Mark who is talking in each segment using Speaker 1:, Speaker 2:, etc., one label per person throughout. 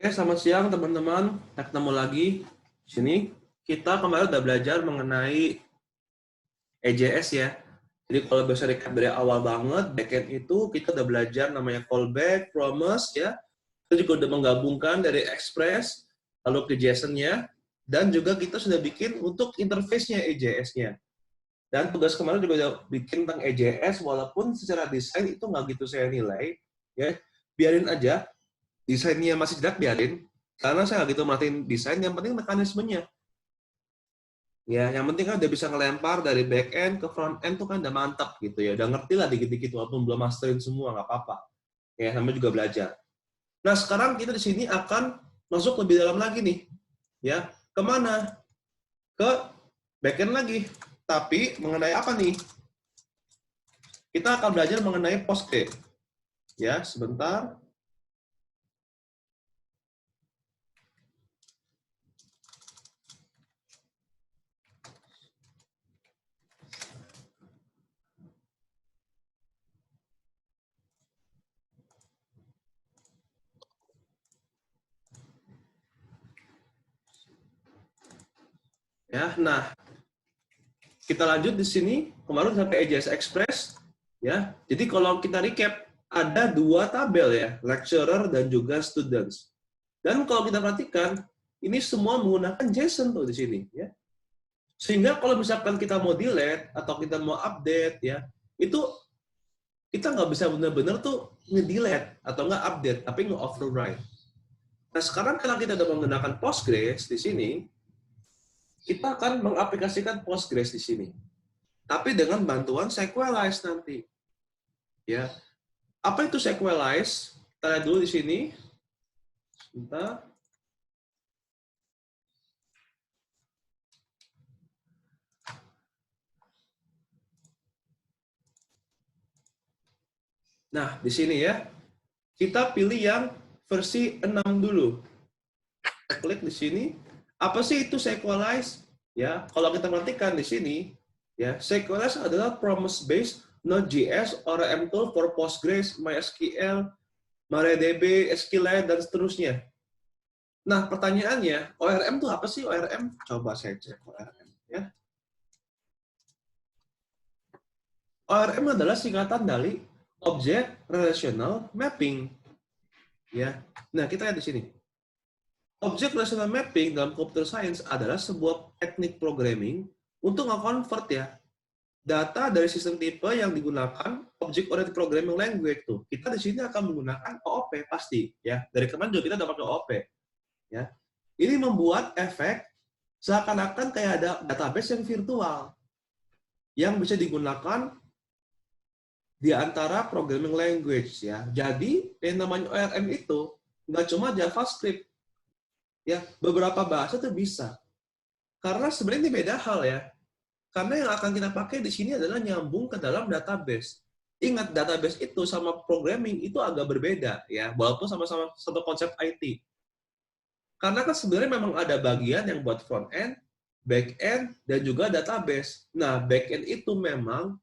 Speaker 1: Oke, selamat siang teman-teman. Kita ketemu lagi di sini. Kita kemarin udah belajar mengenai EJS ya. Jadi kalau bisa recap dari awal banget, backend itu kita udah belajar namanya callback, promise ya. Kita juga udah menggabungkan dari Express, lalu ke JSON-nya, dan juga kita sudah bikin untuk interface-nya EJS-nya. Dan tugas kemarin juga udah bikin tentang EJS, walaupun secara desain itu nggak gitu saya nilai, ya biarin aja, desainnya masih jelek biarin, karena saya nggak gitu merhatiin desain, yang penting mekanismenya. Ya, yang penting kan udah bisa ngelempar dari back end ke front end tuh kan udah mantap gitu ya. Udah ngerti lah dikit-dikit walaupun belum masterin semua, nggak apa-apa. Ya, namanya juga belajar. Nah, sekarang kita di sini akan masuk lebih dalam lagi nih. Ya, kemana? Ke back end lagi. Tapi mengenai apa nih? Kita akan belajar mengenai Postgre. Ya, sebentar. Ya, nah, kita lanjut di sini. Kemarin sampai EJS Express. Ya, jadi kalau kita recap, ada dua tabel ya, lecturer dan juga students. Dan kalau kita perhatikan, ini semua menggunakan JSON tuh di sini, ya. Sehingga kalau misalkan kita mau delete atau kita mau update, ya, itu kita nggak bisa benar-benar tuh nge-delete atau nggak update, tapi nge-override. Nah, sekarang kalau kita udah menggunakan Postgres di sini, kita akan mengaplikasikan Postgres di sini. Tapi dengan bantuan Sequelize nanti. Ya, apa itu Sequelize? Kita lihat dulu di sini. Sebentar. Nah, di sini ya, kita pilih yang versi 6 dulu. Klik di sini. Apa sih itu Sequelize? Ya, kalau kita perhatikan di sini, ya, Sequelize adalah promise-based Node.js ORM tool for Postgres, MySQL, MariaDB, SQLite, dan seterusnya. Nah, pertanyaannya, ORM itu apa sih ORM? Coba saya cek ORM. Ya. ORM adalah singkatan dari Object Relational Mapping. Ya. Nah, kita lihat di sini. Object Relational Mapping dalam computer science adalah sebuah teknik programming untuk nge-convert ya data dari sistem tipe yang digunakan Object Oriented Programming Language tuh. Kita di sini akan menggunakan OOP pasti ya. Dari kemarin juga kita dapat OOP ya. Ini membuat efek seakan-akan kayak ada database yang virtual yang bisa digunakan di antara programming language ya. Jadi yang namanya ORM itu nggak cuma JavaScript ya, beberapa bahasa tuh bisa. Karena sebenarnya ini beda hal ya. Karena yang akan kita pakai di sini adalah nyambung ke dalam database. Ingat, database itu sama programming itu agak berbeda ya, walaupun sama-sama satu konsep IT. Karena kan sebenarnya memang ada bagian yang buat front end, back end, dan juga database. Nah, back end itu memang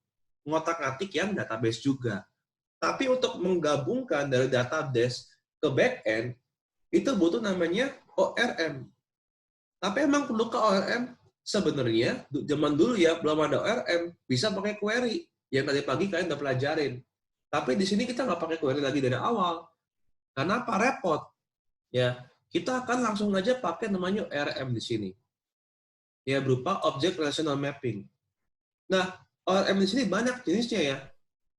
Speaker 1: ngotak-ngatik yang database juga. Tapi untuk menggabungkan dari database ke back end, itu butuh namanya ORM. Tapi emang perlu ke ORM? Sebenarnya, zaman dulu ya, belum ada ORM, bisa pakai query. Yang tadi pagi kalian udah pelajarin. Tapi di sini kita nggak pakai query lagi dari awal. Karena apa? Repot. Ya, kita akan langsung aja pakai namanya ORM di sini. Ya, berupa Object Relational Mapping. Nah, ORM di sini banyak jenisnya ya.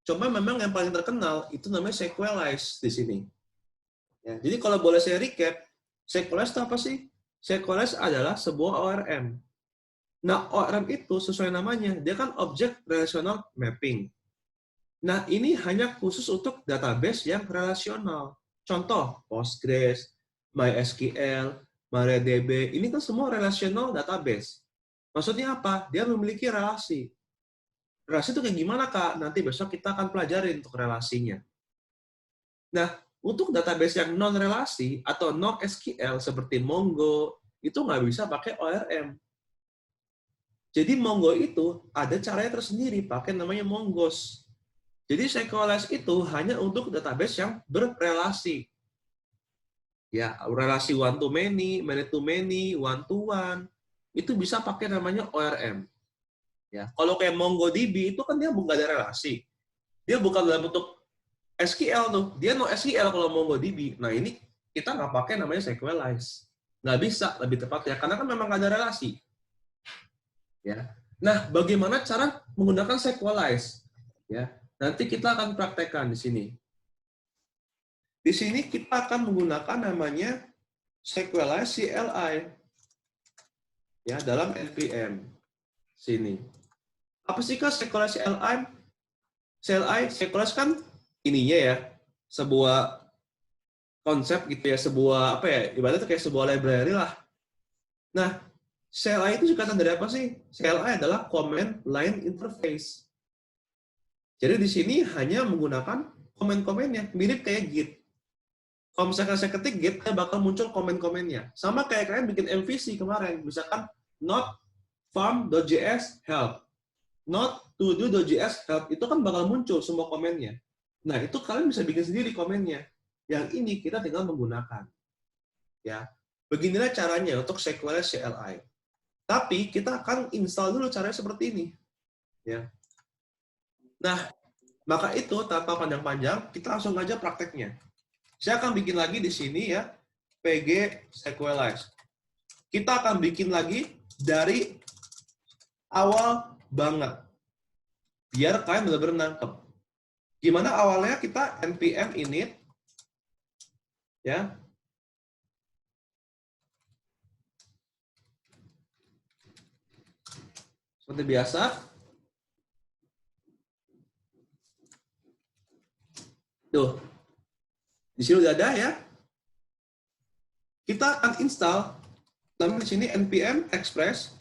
Speaker 1: Cuma memang yang paling terkenal itu namanya Sequelize di sini. Ya, jadi kalau boleh saya recap, Sequelize itu apa sih? Sequelize adalah sebuah ORM. Nah, ORM itu sesuai namanya, dia kan Object Relational Mapping. Nah, ini hanya khusus untuk database yang relasional. Contoh, Postgres, MySQL, MariaDB, ini kan semua relational database. Maksudnya apa? Dia memiliki relasi. Relasi itu kayak gimana, Kak? Nanti besok kita akan pelajarin untuk relasinya. Nah, untuk database yang non-relasi atau non-SQL seperti Mongo, itu nggak bisa pakai ORM. Jadi Mongo itu ada caranya tersendiri, pakai namanya Mongoose. Jadi Sequelize itu hanya untuk database yang berrelasi. Ya, relasi one to many to many, one to one, itu bisa pakai namanya ORM. Ya, kalau kayak MongoDB itu kan dia bukan ada relasi. Dia bukan dalam bentuk SQL tuh. Dia no SQL kalau MongoDB. Nah, ini kita nggak pakai namanya SQLize. Nggak bisa lebih tepatnya, karena kan memang nggak ada relasi. Ya. Nah, bagaimana cara menggunakan SQLize? Ya, nanti kita akan praktekkan di sini. Di sini kita akan menggunakan namanya SQLize CLI ya dalam npm sini. Apa sih Kak SQLize CLI? SQLize kan ininya ya, sebuah konsep gitu ya, sebuah apa ya, ibaratnya kayak sebuah library lah. Nah, CLI itu singkatan dari apa sih? CLI adalah Command Line Interface. Jadi di sini hanya menggunakan komen-komennya, mirip kayak Git. Kalau misalkan saya ketik Git, bakal muncul komen-komennya. Sama kayak kalian bikin MVC kemarin, misalkan not farm.js help, not to do.js help, itu kan bakal muncul semua komennya. Nah, itu kalian bisa bikin sendiri komennya. Yang ini kita tinggal menggunakan. Ya, beginilah caranya untuk SQLize CLI. Tapi kita akan install dulu caranya seperti ini. Ya. Nah, maka itu tanpa panjang-panjang, kita langsung aja prakteknya. Saya akan bikin lagi di sini ya, PG SQLize. Kita akan bikin lagi dari awal banget. Biar kalian benar-benar nangkep. Gimana awalnya kita npm init, ya. Seperti biasa. Tuh, di sini udah ada ya. Kita akan install, namanya di sini npm express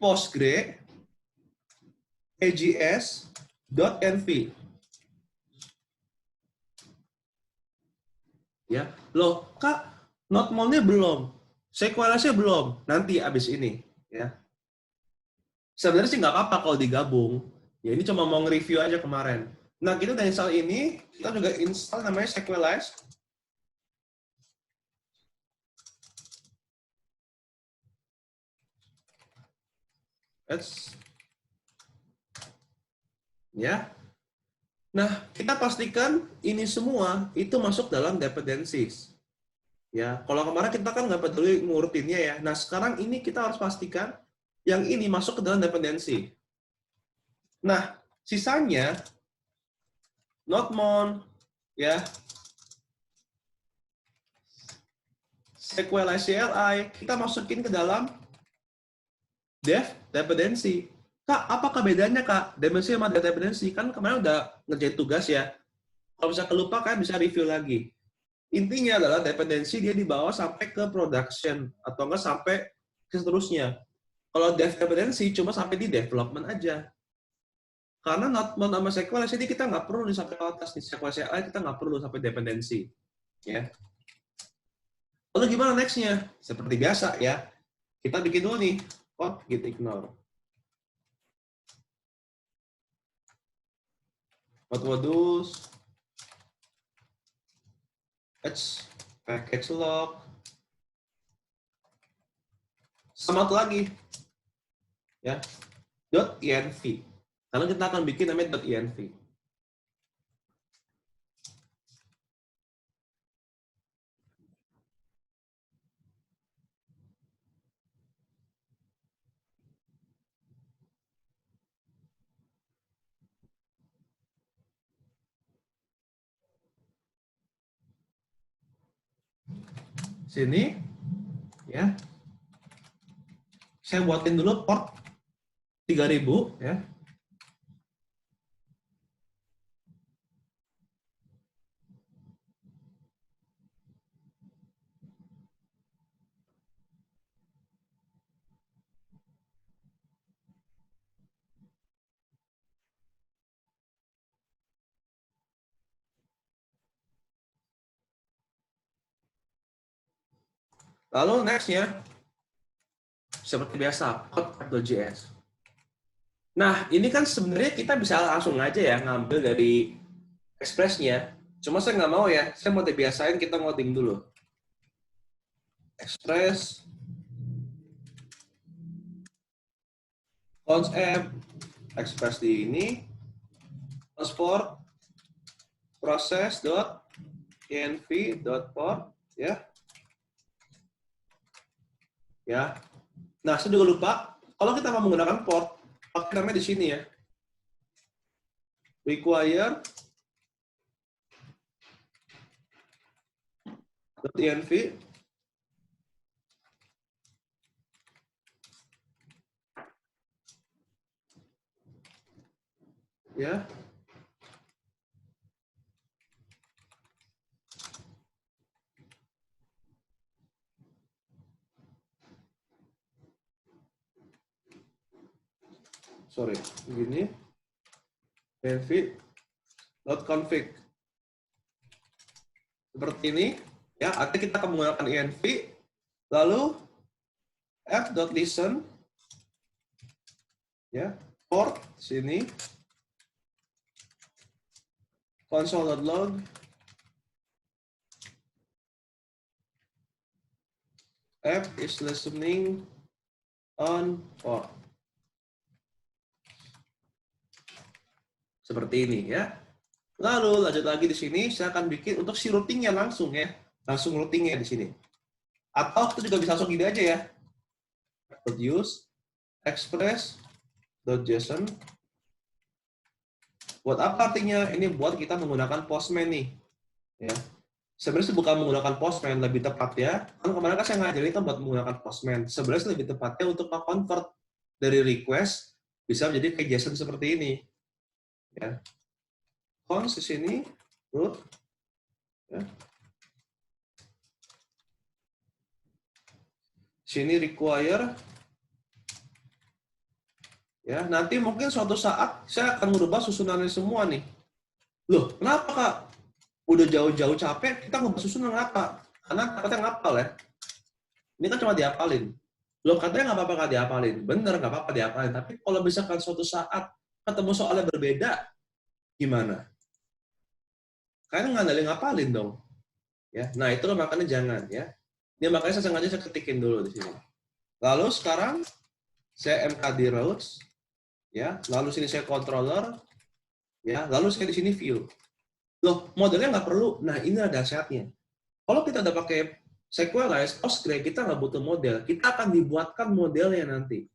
Speaker 1: postgre ags.nv. Ya, loh, Kak, notmon-nya belum, SQLize-nya belum, nanti abis ini, ya. Sebenarnya sih nggak apa-apa kalau digabung. Ya, ini cuma mau nge-review aja kemarin. Nah, kita udah install ini, kita juga install namanya SQLize. Ya. Nah, kita pastikan ini semua itu masuk dalam dependencies. Ya, kalau kemarin kita kan nggak peduli ngurutinnya ya. Nah, sekarang ini kita harus pastikan yang ini masuk ke dalam dependensi. Nah, sisanya notmon ya, SQLize CLI kita masukin ke dalam dependensi. Kak, apakah bedanya Kak? Dependensi sama dependensi kan kemarin udah ngerjain tugas ya. Kalau bisa kelupa kan bisa review lagi. Intinya adalah dependensi dia dibawa sampai ke production atau enggak sampai ke seterusnya. Kalau dependensi cuma sampai di development aja. Karena notmon sama SQLize ini kita nggak perlu sampai ke atas nih. SQLize kita nggak perlu sampai dependensi. Ya. Lalu gimana next-nya? Seperti biasa ya. Kita bikin dulu nih code git ignore. Modus package log. Sama lagi ya. .env. Karena kita akan bikin namanya .env. Sini ya. Saya buatin dulu port 3000 ya. Lalu next-nya seperti biasa code.js. Nah, ini kan sebenarnya kita bisa langsung aja ya ngambil dari Express-nya. Cuma saya nggak mau ya, saya mau dibiasain kita ngoding dulu. Express cons app, express di ini, transport process dot env dot port ya. Ya. Nah, saya juga lupa kalau kita mau menggunakan port, pakai namanya di sini ya. Require .env ya. Sorry, begini. env.config. Seperti ini ya, artinya kita akan menggunakan env lalu f.listen ya, port sini console.log app is listening on port. Seperti ini ya. Lalu lanjut lagi di sini saya akan bikin untuk si routingnya langsung ya. Langsung routingnya di sini. Atau kita juga bisa langsung gini aja ya. Produce express.json. Buat apa artinya? Ini buat kita menggunakan Postman nih. Ya. Sebenarnya bukan menggunakan Postman, lebih tepat ya. Kan kemarin kan saya ngajarin kan buat menggunakan Postman. Sebenarnya lebih tepatnya untuk convert dari request bisa menjadi kayak JSON seperti ini. Ya. Cons di sini, root. Ya. Sini require. Ya, nanti mungkin suatu saat saya akan merubah susunannya semua nih. Loh, kenapa Kak? Udah jauh-jauh capek, kita ngubah susunan kenapa? Karena takutnya ngapal ya. Ini kan cuma diapalin. Loh, katanya nggak apa-apa nggak diapalin. Bener, nggak apa-apa diapalin. Tapi kalau misalkan suatu saat ketemu soalnya berbeda, gimana? Kayaknya nggak ada yang ngapalin dong. Ya, nah itu loh makanya jangan ya. Ini makanya saya sengaja saya ketikin dulu di sini. Lalu sekarang saya mkd routes, ya. Lalu sini saya controller, ya. Lalu saya di sini view. Loh, modelnya nggak perlu. Nah, ini ada dahsyatnya. Kalau kita udah pakai Sequelize, Postgre, kita nggak butuh model. Kita akan dibuatkan modelnya nanti.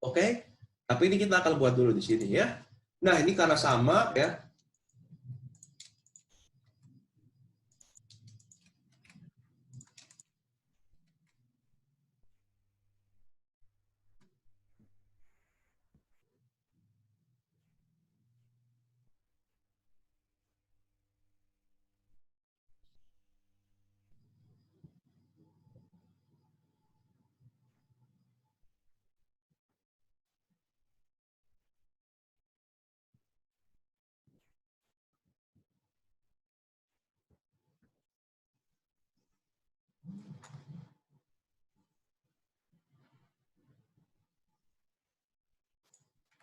Speaker 1: Oke? Tapi ini kita akan buat dulu di sini ya. Nah, ini karena sama ya.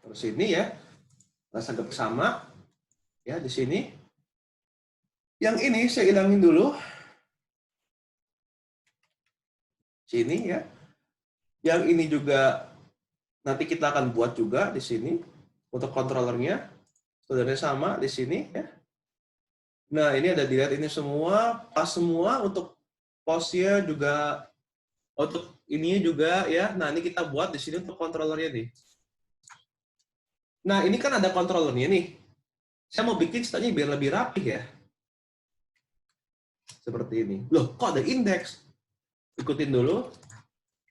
Speaker 1: Terus ini ya. Rasa sama ya di sini. Yang ini saya hilangin dulu. Sini ya. Yang ini juga nanti kita akan buat juga di sini untuk kontrolernya. Saudara sama di sini ya. Nah, ini ada dilihat ini semua, pas semua untuk posnya juga untuk ininya juga ya. Nah, ini kita buat di sini untuk kontrolernya nih. Nah, ini kan ada kontrolernya nih. Saya mau bikin stylenya biar lebih rapi ya. Seperti ini. Loh, kok ada indeks? Ikutin dulu.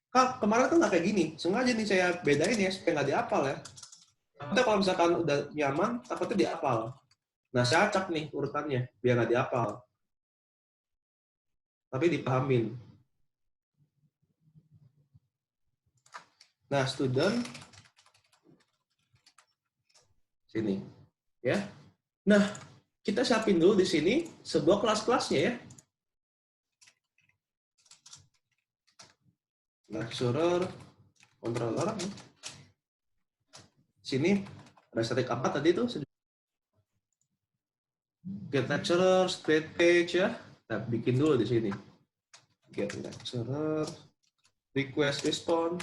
Speaker 1: Kak, kemarin tuh nggak kayak gini. Sengaja nih saya bedain ya, supaya nggak dihafal ya. Takutnya kalau misalkan udah nyaman, takutnya dihafal. Nah, saya acak nih urutannya, biar nggak dihafal. Tapi dipahamin. Nah, student. Sini. Ya. Nah, kita siapin dulu di sini sebuah kelas-kelasnya ya. Lecturer, controller. Sini ada static apa tadi tuh? Get lecturer, create page ya. Nah, bikin dulu di sini. Get lecturer, request response,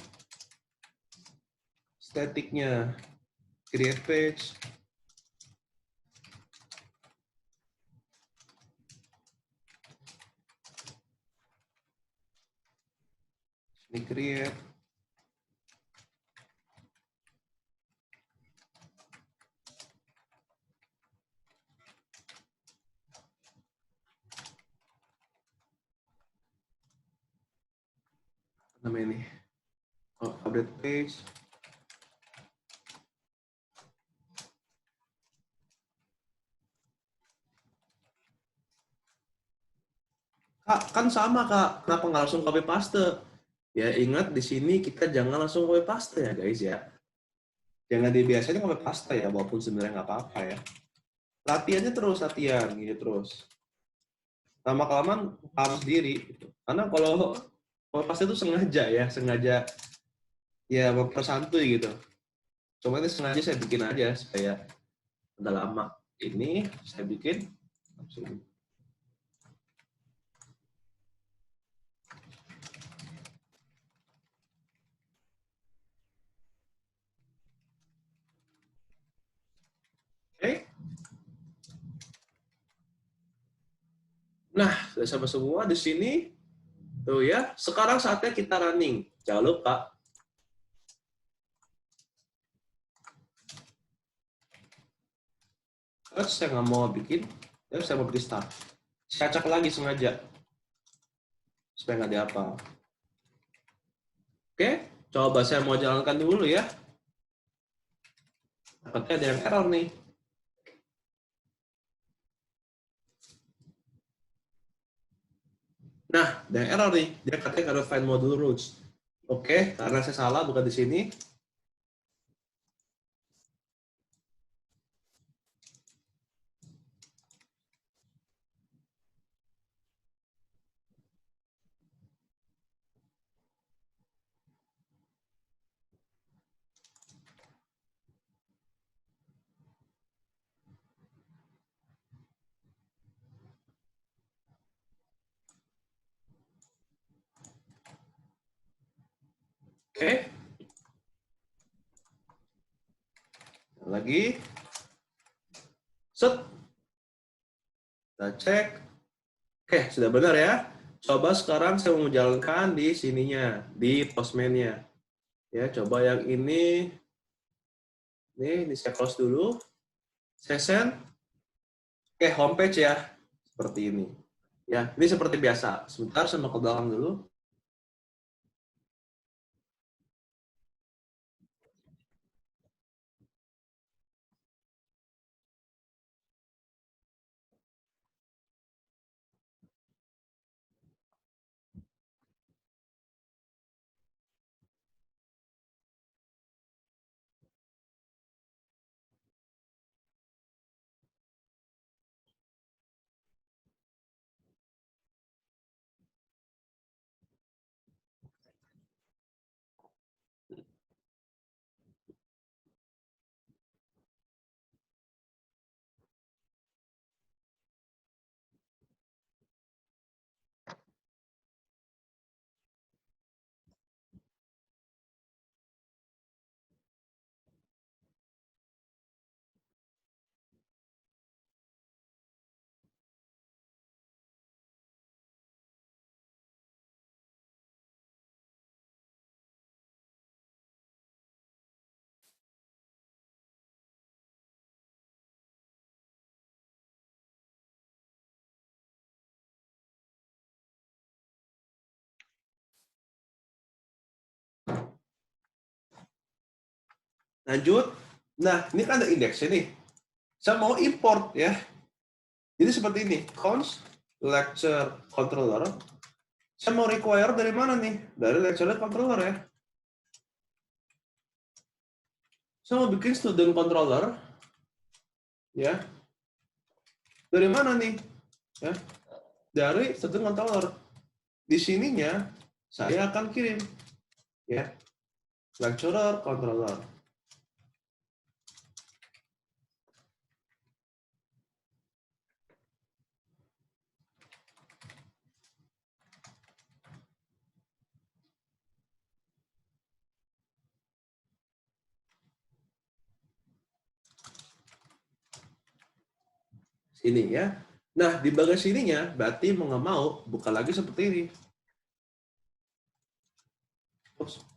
Speaker 1: statiknya create page, ini create, namanya ini, oh, update page. Kak, kan sama Kak, kenapa nggak langsung copy paste? Ya ingat di sini kita jangan langsung copy paste ya guys ya. Jangan dibiasain copy paste ya, walaupun sebenarnya nggak apa-apa ya. Latihannya terus, latihan gitu terus. Lama-kelamaan paham sendiri. Gitu. Karena kalau copy paste itu sengaja ya, sengaja ya mempersantui gitu. Cuma ini sengaja saya bikin aja supaya udah lama ini saya bikin. Oke. Nah, sudah sama semua di sini. Tuh ya. Sekarang saatnya kita running. Jangan lupa. Terus saya nggak mau bikin. Terus saya mau bikin start. Saya acak lagi sengaja. Supaya nggak diapa. Oke. Coba saya mau jalankan dulu ya. Takutnya ada yang error nih. Nah, ada yang error nih. Dia katanya harus find module roots. Oke, karena saya salah bukan di sini. Oke. Lagi. Set. Kita cek. Oke, sudah benar ya. Coba sekarang saya mau menjalankan di sininya, di postman-nya. Ya, coba yang ini saya close dulu. Saya send. Oke, homepage ya. Seperti ini. Ya, ini seperti biasa. Sebentar, saya mau ke belakang dulu. Lanjut. Nah, ini kan ada indeksnya nih. Saya mau import ya. Jadi seperti ini. Const lecture controller. Saya mau require dari mana nih? Dari lecture controller ya. Saya mau bikin student controller. Ya. Dari mana nih? Ya. Dari student controller. Di sininya saya akan kirim ya lecturer controller. Ini ya. Nah, di bagian sininya berarti mau nggak mau buka lagi seperti ini. Oops.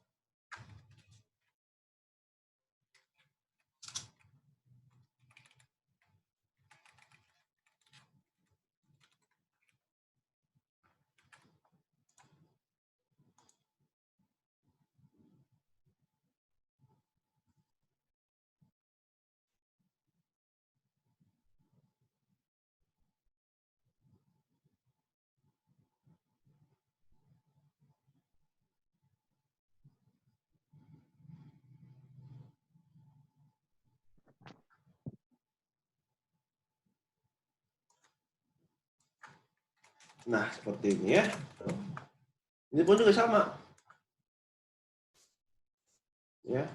Speaker 1: Nah, seperti ini ya. Ini pun juga sama. Ya.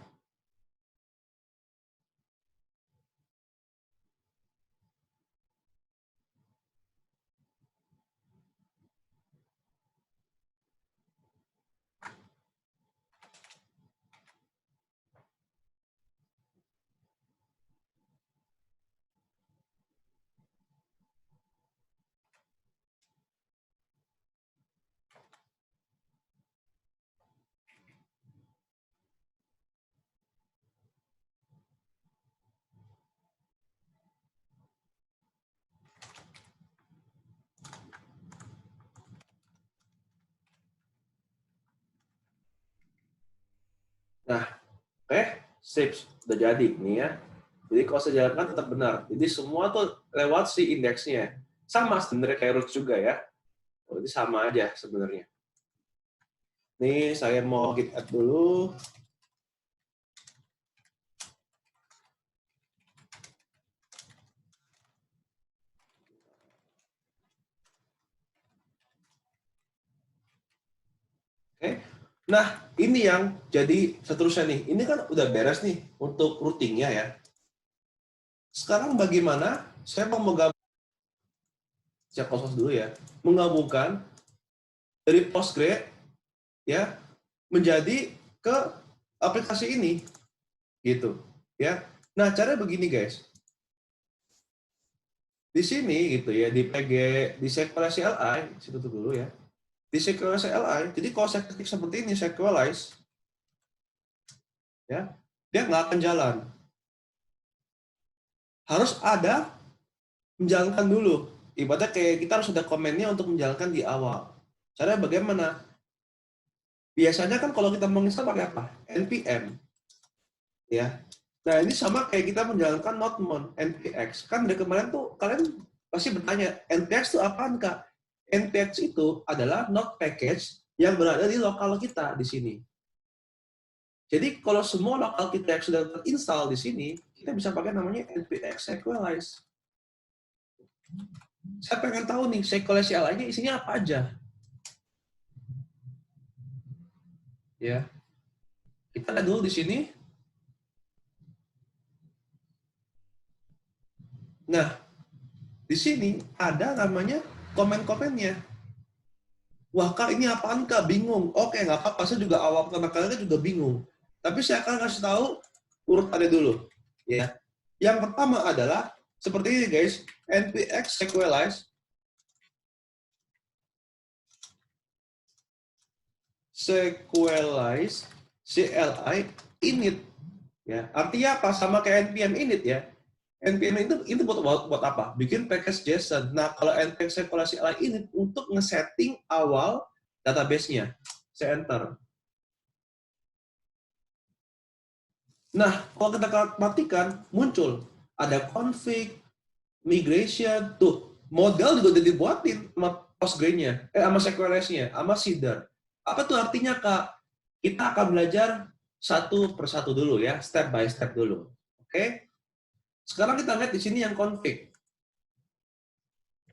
Speaker 1: Nah, oke, sip, udah jadi nih ya. Jadi kalau saya jalankan tetap benar. Jadi semua tuh lewat si indeksnya. Sama sebenarnya kayak roots juga ya. Oh, ini sama aja sebenarnya. Nih saya mau git add dulu. Oke. Nah, ini yang jadi seterusnya nih. Ini kan udah beres nih untuk routingnya ya. Sekarang bagaimana saya mau menggabungkan, saya close dulu ya, menggabungkan dari Postgre ya menjadi ke aplikasi ini gitu ya. Nah, cara begini guys. Di sini gitu ya di PG di sequelize CLI, situ dulu ya. Di sequelize CLI, jadi kalau saya ketik seperti ini sequelize ya, dia nggak akan jalan. Harus ada menjalankan dulu. Ibaratnya kayak kita harus ada komennya untuk menjalankan di awal. Caranya bagaimana? Biasanya kan kalau kita menginstal pakai apa? npm ya. Nah, ini sama kayak kita menjalankan nodemon npx. Kan dari kemarin tuh kalian pasti bertanya, npx itu apaan, Kak? npx itu adalah node package yang berada di lokal kita di sini. Jadi kalau semua lokal kita yang sudah terinstall di sini, kita bisa pakai namanya npx sequelize. Saya pengen tahu nih, sequelize CLI-nya isinya apa aja. Ya, kita lihat dulu di sini. Nah, di sini ada namanya komen-komennya. Wah, Kak, ini apaan, Kak? Bingung. Oke, nggak apa-apa. Saya juga awal pertama kali juga bingung. Tapi saya akan kasih tahu urutannya dulu. Ya. Yang pertama adalah seperti ini, guys. npx sequelize CLI init. Ya, artinya apa? Sama kayak npm init ya. npm itu buat apa? Bikin package JSON. Nah, kalau npx sequelize CLI init untuk nge-setting awal database-nya. Saya enter. Nah, kalau kita matikan, muncul ada config, migration, tuh model juga udah dibuatin sama Postgre-nya, sama Sequelize-nya, sama Seeder. Apa tuh artinya, Kak? Kita akan belajar satu persatu dulu ya, step by step dulu. Oke? Sekarang kita lihat di sini yang config.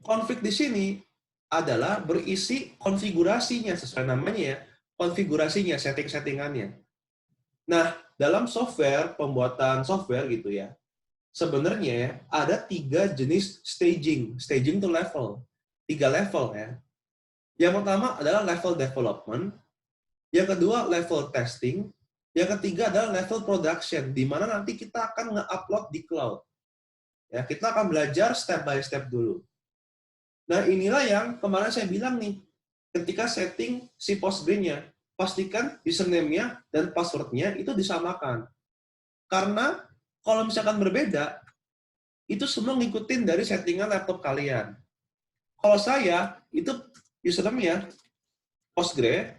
Speaker 1: Config di sini adalah berisi konfigurasinya, sesuai namanya ya, konfigurasinya, setting-settingannya. Nah, dalam software, pembuatan software gitu ya, sebenarnya ada 3 jenis staging. Staging itu level. 3 level ya. Yang pertama adalah level development, yang kedua level testing, yang ketiga adalah level production, di mana nanti kita akan nge-upload di cloud. Ya, kita akan belajar step by step dulu. Nah, inilah yang kemarin saya bilang nih, ketika setting si Postgre-nya, pastikan username-nya dan password-nya itu disamakan. Karena kalau misalkan berbeda, itu semua ngikutin dari settingan laptop kalian. Kalau saya, itu username-nya Postgre,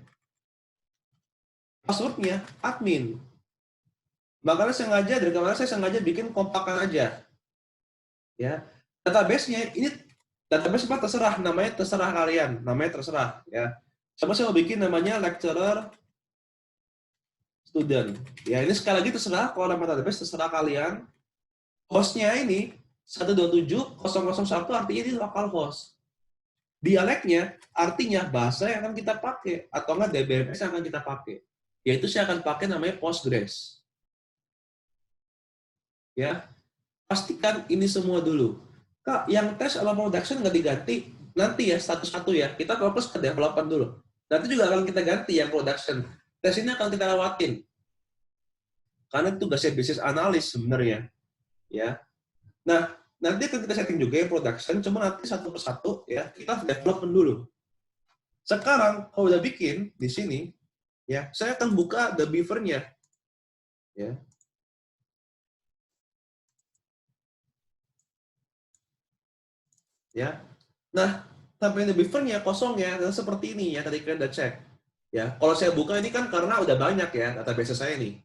Speaker 1: password-nya admin. Makanya dari kemarin saya sengaja bikin kompakan aja. Ya, database-nya ini database apa terserah, namanya terserah kalian, namanya terserah ya. Sama saya mau bikin namanya lecturer student. Ya, ini sekali lagi terserah, kalau nama database terserah kalian. Hostnya ini 127.0.0.1 artinya ini local host. Dialeknya artinya bahasa yang akan kita pakai atau enggak DBMS yang akan kita pakai. Yaitu saya akan pakai namanya Postgres. Ya, pastikan ini semua dulu. Kak, yang tes sama production nggak diganti, nanti ya satu-satu ya. Kita fokus ke development dulu. Nanti juga akan kita ganti yang production. Tes ini akan kita lewatin. Karena itu tugasnya business analyst sebenarnya. Ya. Nah, nanti akan kita setting juga yang production, cuma nanti satu persatu ya, kita development dulu. Sekarang, kalau udah bikin di sini, ya, saya akan buka the beaver-nya. Ya. Ya. Nah, sampai the beaver-nya kosongnya dan seperti ini ya, tadi kalian udah cek. Ya, kalau saya buka ini kan karena udah banyak ya database saya nih.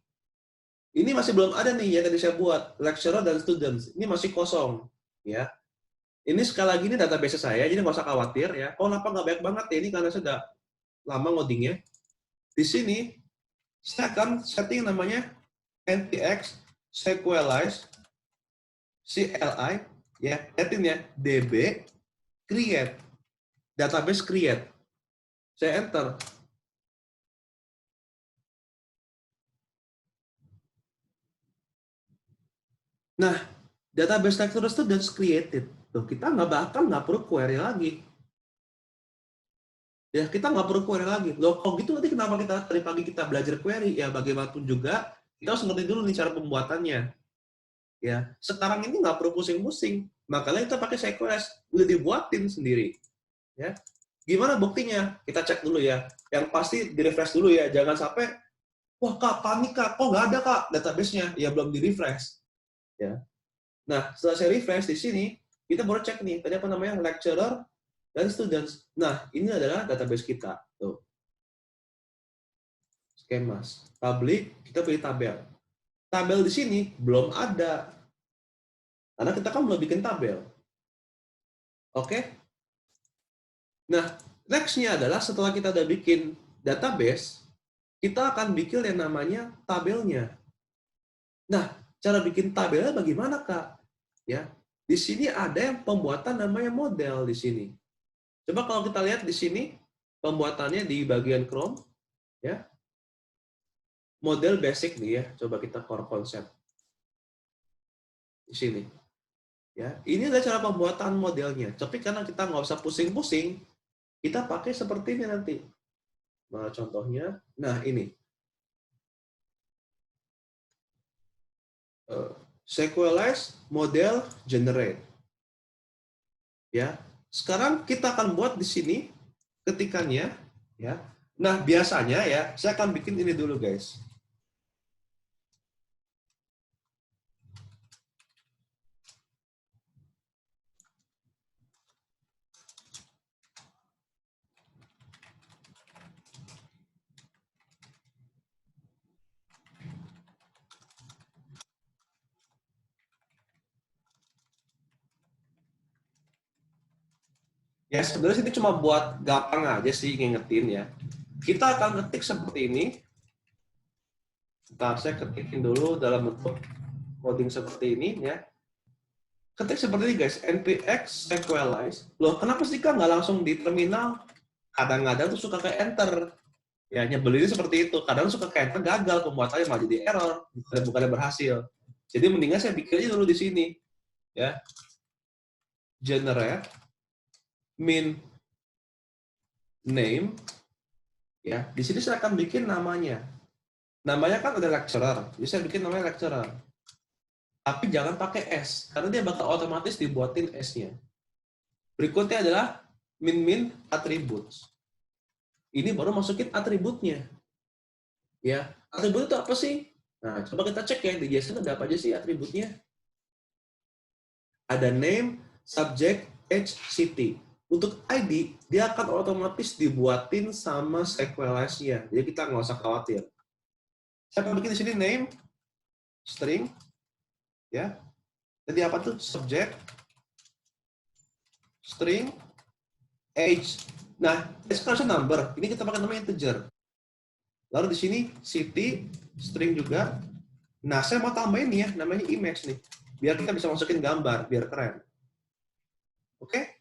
Speaker 1: Ini masih belum ada nih ya tadi saya buat lecturer dan students. Ini masih kosong, ya. Ini sekali lagi ini database saya, jadi nggak usah khawatir ya. Oh, kenapa nggak banyak banget ya? Ini karena saya sudah lama ngodingnya. Di sini saya akan setting namanya npx sequelize CLI ya, setting ya db create database create. Saya enter. Nah, database lecturer students created. Tuh, kita nggak perlu query lagi. Ya, kita nggak perlu query lagi. Loh, kok gitu nanti kenapa kita tadi pagi kita belajar query? Ya, bagaimanapun juga, kita harus ngerti dulu nih cara pembuatannya. Ya, sekarang ini nggak perlu pusing-pusing. Makanya kita pakai SQS, udah dibuatin sendiri. Ya, gimana buktinya? Kita cek dulu ya. Yang pasti di-refresh dulu ya. Jangan sampai, wah kak, panik kak, kok nggak ada kak database-nya? Ya, belum di-refresh. Ya. Nah, setelah saya refresh di sini, kita baru cek nih, tadi apa namanya, lecturer dan students. Nah, ini adalah database kita. Tuh. Schemas. Public, kita pilih tabel. Tabel di sini belum ada. Karena kita kan belum bikin tabel. Oke? Nah, next-nya adalah setelah kita udah bikin database, kita akan bikin yang namanya tabelnya. Nah, cara bikin tabelnya bagaimana, Kak? Ya, di sini ada yang pembuatan namanya model di sini. Coba kalau kita lihat di sini, pembuatannya di bagian Chrome, ya. Model basic nih ya, coba kita core concept. Di sini. Ya, ini adalah cara pembuatan modelnya. Tapi karena kita nggak usah pusing-pusing, kita pakai seperti ini nanti. Nah, contohnya, nah ini. Sequelize model generate. Ya. Sekarang kita akan buat di sini ketikannya, ya. Nah, biasanya ya, saya akan bikin ini dulu, guys. Ya, sebenarnya ini cuma buat gampang aja sih ngingetin ya. Kita akan ketik seperti ini. Ntar saya ketikin dulu dalam bentuk coding seperti ini ya. Ketik seperti ini guys, npx sequelize. Loh, kenapa sih Kak nggak langsung di terminal? Kadang-kadang tuh suka ke enter. Ya, nyebelinnya seperti itu. Kadang suka ke enter gagal, pembuatannya malah jadi error, bukannya berhasil. Jadi mendingan saya bikin aja dulu di sini. Ya. Generate min name. Ya, di sini saya akan bikin namanya. Namanya kan ada lecturer. Jadi saya bikin namanya lecturer. Tapi jangan pakai S, karena dia bakal otomatis dibuatin S-nya. Berikutnya adalah min attributes. Ini baru masukin atributnya. Ya, atribut itu apa sih? Nah, coba kita cek ya, di JSON ada apa aja sih atributnya? Ada name, subject, age, city. Untuk ID, dia akan otomatis dibuatin sama sequelize-nya. Jadi kita nggak usah khawatir. Saya akan bikin di sini name, string, ya. Jadi apa tuh? Subject, string, age. Nah, age kan harusnya number. Ini kita pakai nama integer. Lalu di sini city, string juga. Nah, saya mau tambahin nih ya, namanya image nih. Biar kita bisa masukin gambar, biar keren. Oke?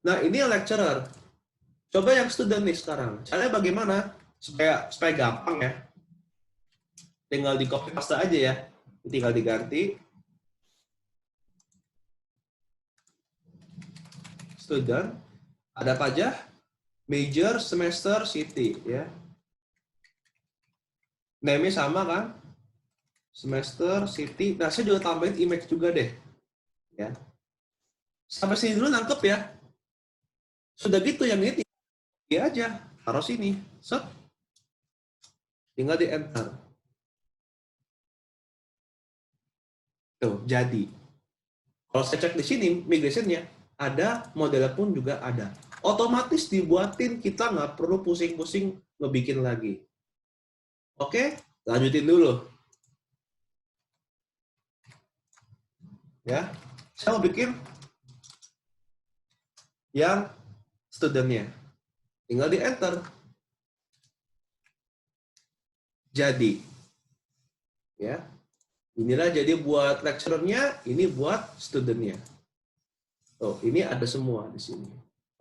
Speaker 1: Nah, ini yang lecturer. Coba yang student nih sekarang. Caranya bagaimana? Supaya gampang ya. Tinggal di copy paste aja ya. Tinggal diganti. Student. Ada apa aja? Major, semester, city ya. Name-nya sama kan? Semester, city. Nah, saya juga tambahin image juga deh. Ya. Sampai sini dulu nangkep ya. Sudah gitu yang ini dia aja. Taruh sini. Set. Tinggal di enter. Tuh, jadi. Kalau saya cek di sini, migration-nya ada, modelnya pun juga ada. Otomatis dibuatin, kita nggak perlu pusing-pusing ngebikin lagi. Oke, lanjutin dulu. Ya, saya mau bikin yang studentnya. Tinggal di enter. Jadi. Ya. Inilah jadi buat lecturer-nya, ini buat student-nya. Oh, ini ada semua di sini.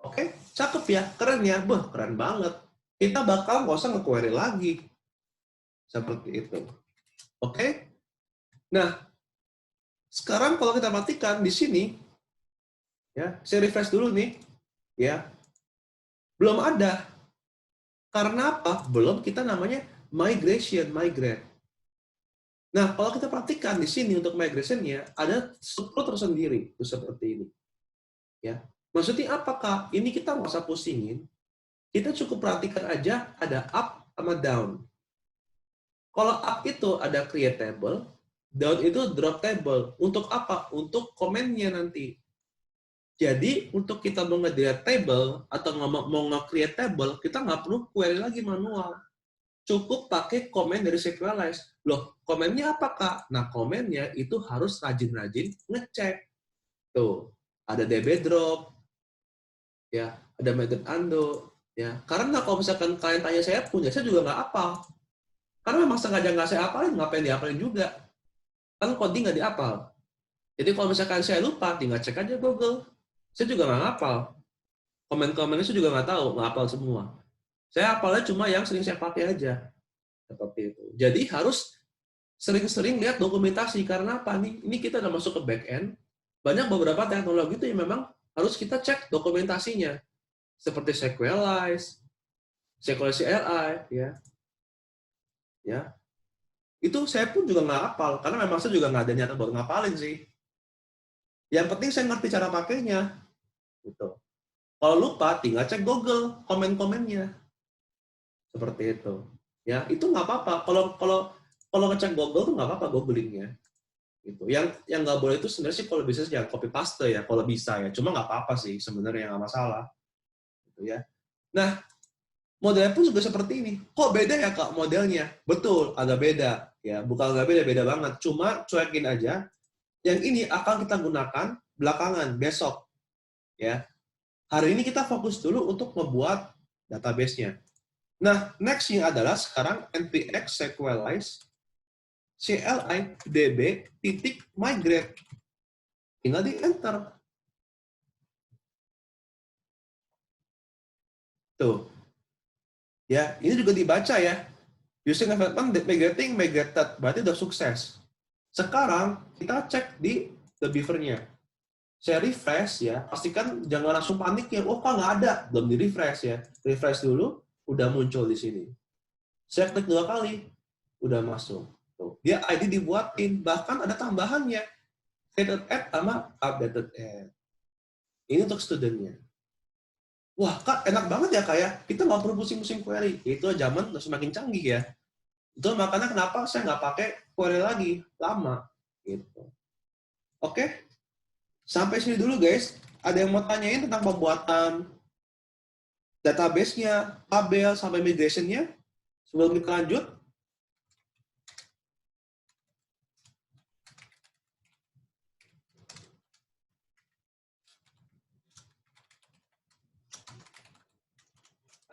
Speaker 1: Oke, cakep ya, keren ya. Bah, keren banget. Kita bakal nggak usah nge-query lagi. Seperti itu. Oke? Nah, sekarang kalau kita perhatikan di sini, ya, saya refresh dulu nih, ya, belum ada. Karena apa? Belum kita namanya migration, migrate. Nah, kalau kita perhatikan di sini untuk migration-nya, ada struktur tersendiri, itu seperti ini. Ya, maksudnya apakah? Ini kita nggak usah pusingin, kita cukup perhatikan aja ada up sama down. Kalau up itu ada create table, down itu drop table. Untuk apa? Untuk komennya nanti. Jadi, untuk kita mau nge-delete table atau mau nge-create table, kita nggak perlu query lagi manual. Cukup pakai komen dari SQLize. Loh, komennya apa, Kak? Nah, komennya itu harus rajin-rajin ngecek. Tuh, ada DB drop, ya, ada method undo, ya. Karena kalau misalkan kalian tanya saya punya, saya juga nggak hafal. Karena memang sengaja nggak saya hafalin, ngapain dihafalin juga. Kan coding nggak dihafal. Jadi kalau misalkan saya lupa, tinggal cek aja Google. Saya juga nggak hafal. Komen-komennya saya juga nggak tahu, nggak hafal semua. Saya hafalnya cuma yang sering saya pakai aja. Seperti itu. Jadi harus sering-sering lihat dokumentasi. Karena apa nih? Ini kita udah masuk ke back-end. Banyak beberapa teknologi itu yang memang harus kita cek dokumentasinya. Seperti SQLize, SQLize CLI, ya. Ya. Itu saya pun juga nggak hafal. Karena memang saya juga nggak ada niatan buat ngapalin sih. Yang penting saya ngerti cara pakainya. Gitu. Kalau lupa, tinggal cek Google komen-komennya. Seperti itu. Ya, itu nggak apa-apa. Kalau ngecek Google tuh nggak apa-apa googlingnya. Gitu. Yang nggak boleh itu sebenarnya sih kalau bisa jangan copy paste ya, kalau bisa ya. Cuma nggak apa-apa sih sebenarnya, nggak masalah. Gitu ya. Nah, modelnya pun juga seperti ini. Kok beda ya Kak modelnya? Betul, agak beda. Ya, bukan agak beda, beda banget. Cuma cuekin aja. Yang ini akan kita gunakan belakangan, besok. Ya. Hari ini kita fokus dulu untuk membuat database-nya. Nah, next-nya adalah sekarang npx SQLize CLI db titik migrate. Tinggal di enter. Tuh. Ya, ini juga dibaca ya. Using development migrating migrated. Berarti udah sukses. Sekarang kita cek di the beaver-nya. Saya refresh ya. Pastikan jangan langsung panik ya. Oh, kok nggak ada? Belum di refresh ya. Refresh dulu, udah muncul di sini. Saya klik 2 kali. udah masuk. Tuh. Dia ID dibuatin, bahkan ada tambahannya. Created at sama updated at. Ini untuk studentnya. Wah, Kak, enak banget ya, kayak kita nggak perlu pusing-pusing query. Itu zaman udah semakin canggih ya. Itu makanya kenapa saya nggak pakai query lagi, lama. Gitu. Oke, sampai sini dulu guys. Ada yang mau tanyain tentang pembuatan database-nya, tabel, sampai migration-nya? Sebelum kita lanjut.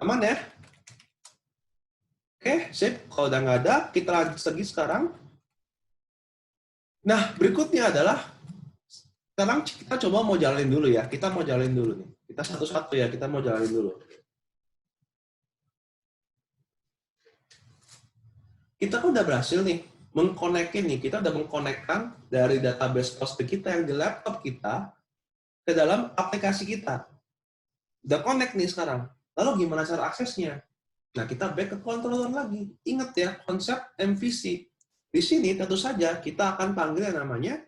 Speaker 1: Aman ya? Oke, sip. Kalau udah nggak ada, kita lanjut lagi sekarang. Nah, berikutnya adalah, sekarang kita coba mau jalanin dulu ya. Kita mau jalanin dulu nih. Kita satu-satu ya, kita mau jalanin dulu. Kita kan udah berhasil nih, mengkonekin nih. Kita udah mengkonekkan dari database Postgres kita yang di laptop kita ke dalam aplikasi kita. Udah connect nih sekarang. Lalu gimana cara aksesnya? Nah, kita back ke controller lagi. Ingat ya, konsep MVC. Di sini tentu saja kita akan panggil yang namanya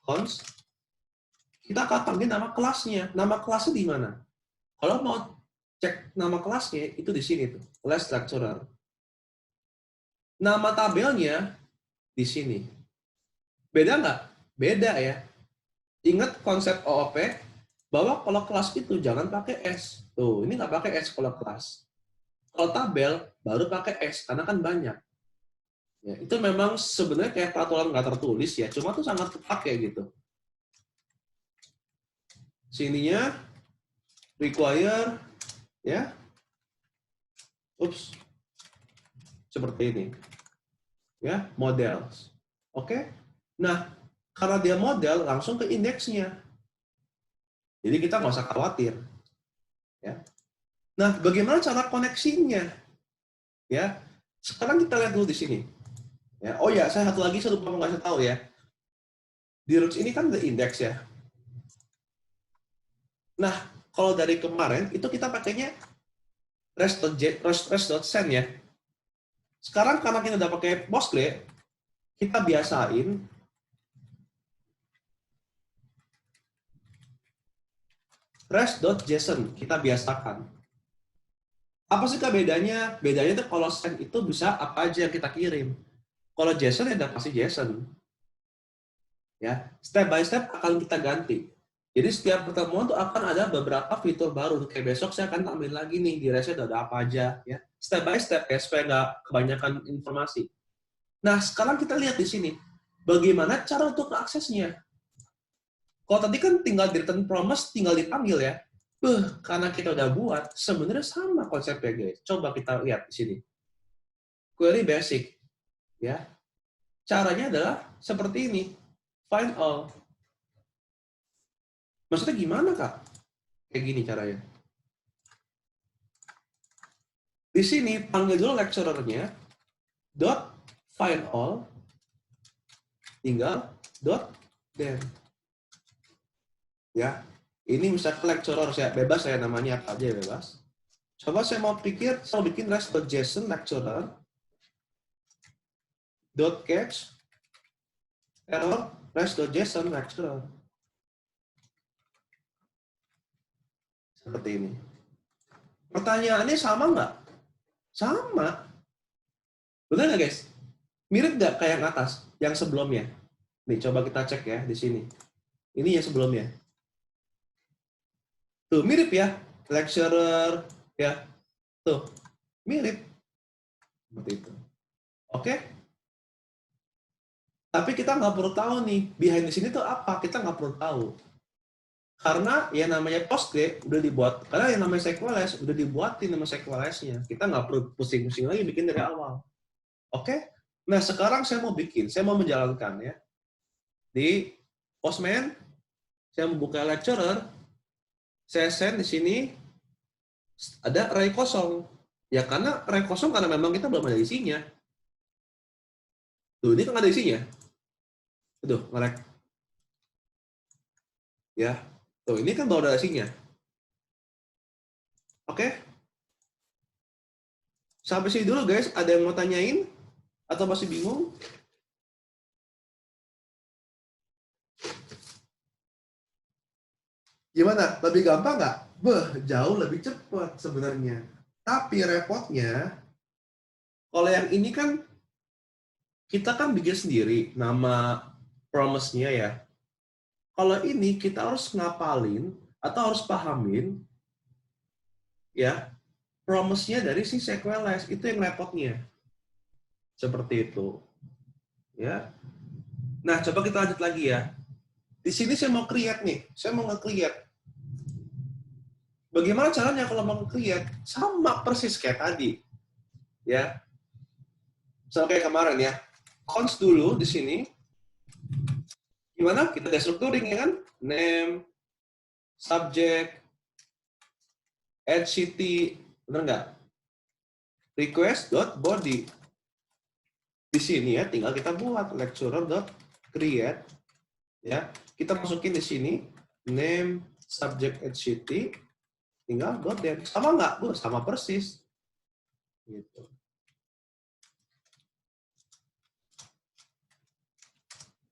Speaker 1: cons. Kita akan panggil nama kelasnya. Nama kelasnya di mana? Kalau mau cek nama kelasnya, itu di sini tuh, class lecturer. Nama tabelnya di sini. Beda nggak? Beda ya. Ingat konsep OOP, bahwa kalau kelas itu jangan pakai S. Tuh, ini nggak pakai S kalau kelas. Kalau tabel, baru pakai S, karena kan banyak. Ya, itu memang sebenarnya kayak peraturan nggak tertulis ya, cuma tuh sangat ketat kayak gitu. Sininya, require, ya, seperti ini. Ya, models. Oke? Nah, karena dia model, langsung ke indeksnya. Jadi kita nggak usah khawatir. Ya. Nah, bagaimana cara koneksinya? Ya, sekarang kita lihat dulu di sini. Ya, oh ya, saya satu lagi saya lupa ngasih tahu ya. Di roots ini kan the index ya. Nah, kalau dari kemarin itu kita pakainya rest.send ya. Sekarang karena kita udah pakai Postgres, kita biasain rest.json, kita biasakan. Apa sih bedanya? Bedanya tuh kalau send itu bisa apa aja yang kita kirim. Kalau JSON ya udah pasti JSON. Ya, step by step akan kita ganti. Jadi setiap pertemuan tuh akan ada beberapa fitur baru. Kayak besok saya akan tambahin lagi nih di Rest ada apa aja ya. Step by step ya supaya nggak kebanyakan informasi. Nah, sekarang kita lihat di sini. Bagaimana cara untuk aksesnya? Kalau tadi kan tinggal di return promise, tinggal dipanggil ya. Karena kita udah buat, sebenarnya sama konsepnya guys. Coba kita lihat di sini. Query basic. Ya. Caranya adalah seperti ini. Find all. Maksudnya gimana, Kak? Kayak gini caranya. Di sini panggil dulu lecturer-nya dot find all tinggal dot then. Ya. Ini misalkan lecturer saya bebas saya namanya apa aja bebas. Coba saya mau pikir saya mau bikin rest.json lecturer dot catch error rest.json lecturer. Seperti ini. Pertanyaannya sama nggak? Sama. Benar nggak guys? Mirip nggak kayak yang atas, yang sebelumnya? Nih, coba kita cek ya di sini. Ini yang sebelumnya. Tuh, mirip ya. Lecturer, ya. Tuh, mirip. Seperti itu. Oke? Tapi kita nggak perlu tahu nih, behind the sini tuh apa? Kita nggak perlu tahu. Karena yang namanya Postgres udah dibuat, karena yang namanya SQLS udah dibuatin nama SQLS-nya. Kita nggak perlu pusing-pusing lagi bikin dari awal. Oke? Nah, sekarang saya mau menjalankan ya. Di Postman, saya membuka lecturer, saya send di sini ada array kosong. Ya karena array kosong karena memang kita belum ada isinya. Tuh, ini kan ada isinya. Tuh, ngerek. Ya. Tuh, ini kan baru ada isinya. Oke? Sampai sini dulu guys, ada yang mau tanyain? Atau masih bingung? Gimana? Lebih gampang nggak? Jauh lebih cepat sebenarnya. Tapi repotnya, kalau yang ini kan kita kan bikin sendiri nama promise-nya ya. Kalau ini kita harus ngapalin atau harus pahamin ya promise-nya dari si sequelize. Itu yang repotnya. Seperti itu. Ya. Nah, coba kita lanjut lagi ya. Di sini saya mau create nih. Saya mau nge-create. Bagaimana caranya kalau mau nge-create? Sama persis kayak tadi. Ya. Sama kayak kemarin ya. Const dulu di sini. Gimana? Kita destructuring ya kan? Name, subject, add city, bener nggak? Request.body. Di sini ya, tinggal kita buat lecturer.create. Ya, kita masukin di sini name, subject, add city, tinggal .date. Sama nggak? Sama persis. Gitu.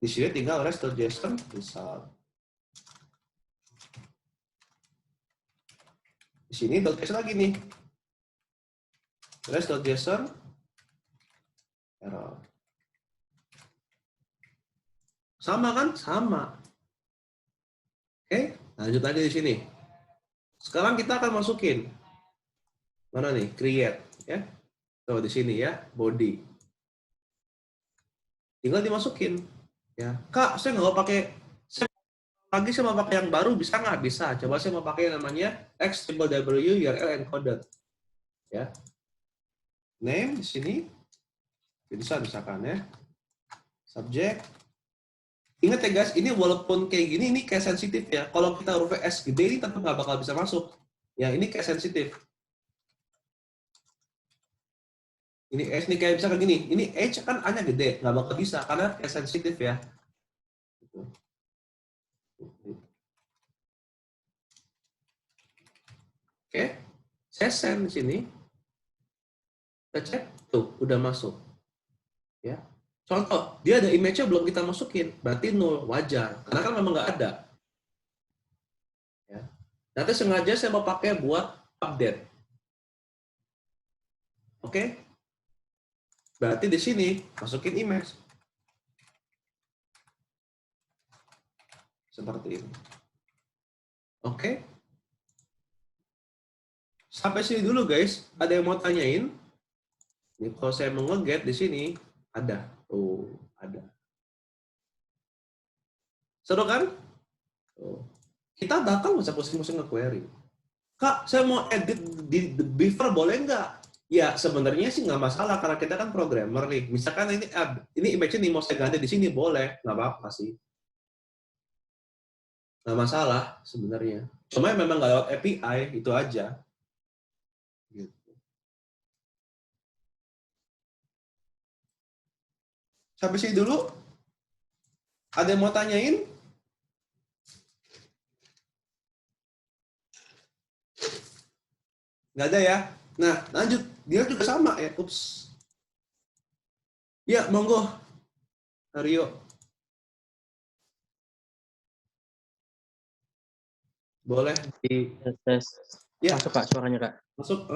Speaker 1: Di sini tinggal rest.json misal. Di sini .json lagi nih. Rest.json error. Sama kan? Sama. Oke, lanjut lagi di sini. Sekarang kita akan masukin mana nih? Create ya. Tuh di sini ya, body. Tinggal dimasukin. Ya, Kak, saya nggak mau pakai saya mau pakai yang baru, bisa nggak? Bisa. Coba saya mau pakai yang namanya XWW URL encoded. Ya. Name di sini. Bisa misalkan ya. Subject. Ingat ya guys, ini walaupun kayak gini, ini kayak sensitif ya. Kalau kita huruf S gede, ini tetap nggak bakal bisa masuk. Ya, ini kayak sensitif. Ini S ini kayak bisa kayak gini. Ini H kan A-nya gede, nggak bakal bisa karena kayak sensitif ya. Oke, saya send di sini. Kita cek, tuh udah masuk. Ya, contoh, dia ada image-nya belum kita masukin, berarti nol, wajar. Karena kan memang nggak ada. Ya. Nanti sengaja saya mau pakai buat update. Oke? Berarti di sini masukin image. Seperti ini. Oke? Sampai sini dulu guys. Ada yang mau tanyain? Ini kalau saya mau nge-get di sini, ada. Oh, ada. Seru kan? Oh. Kita bakal bisa pusing-pusing nge-query. Kak, saya mau edit di Beaver boleh nggak? Ya, sebenarnya sih nggak masalah karena kita kan programmer nih. Misalkan ini image ini mau saya ganti di sini boleh, nggak apa-apa sih. Nggak masalah sebenarnya. Cuma memang nggak lewat API, itu aja. Gitu. Sampai sini dulu. Ada yang mau tanyain? Nggak ada ya? Nah, lanjut. Dia juga sama ya. Ups. Ya, monggo. Aryo. Boleh di...
Speaker 2: Tes.
Speaker 1: Ya,
Speaker 2: Masuk Kak suaranya Kak.
Speaker 1: masuk.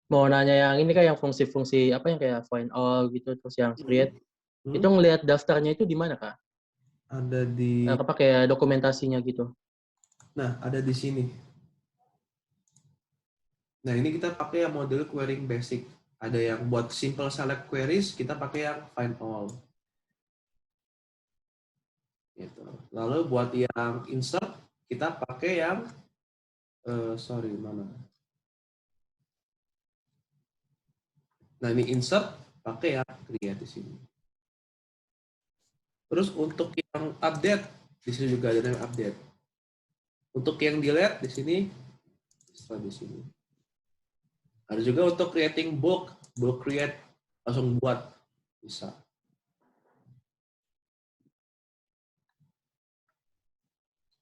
Speaker 2: Mau nanya yang ini Kak, yang fungsi-fungsi apa yang kayak find all gitu, terus yang create. Itu
Speaker 1: Hmm.
Speaker 2: ngelihat daftarnya itu di mana Kak?
Speaker 1: Ada di...
Speaker 2: Apa kayak dokumentasinya gitu?
Speaker 1: Nah, ada di sini. Nah, ini kita pakai yang model querying basic. Ada yang buat simple select queries, kita pakai yang find all. Gitu. Lalu buat yang insert, kita pakai yang sorry, mana? Nah, ini insert, pakai yang create di sini. Terus untuk yang update, di sini juga ada yang update. Untuk yang delete, di sini, di sini. Ada juga untuk creating bulk create, langsung buat, bisa.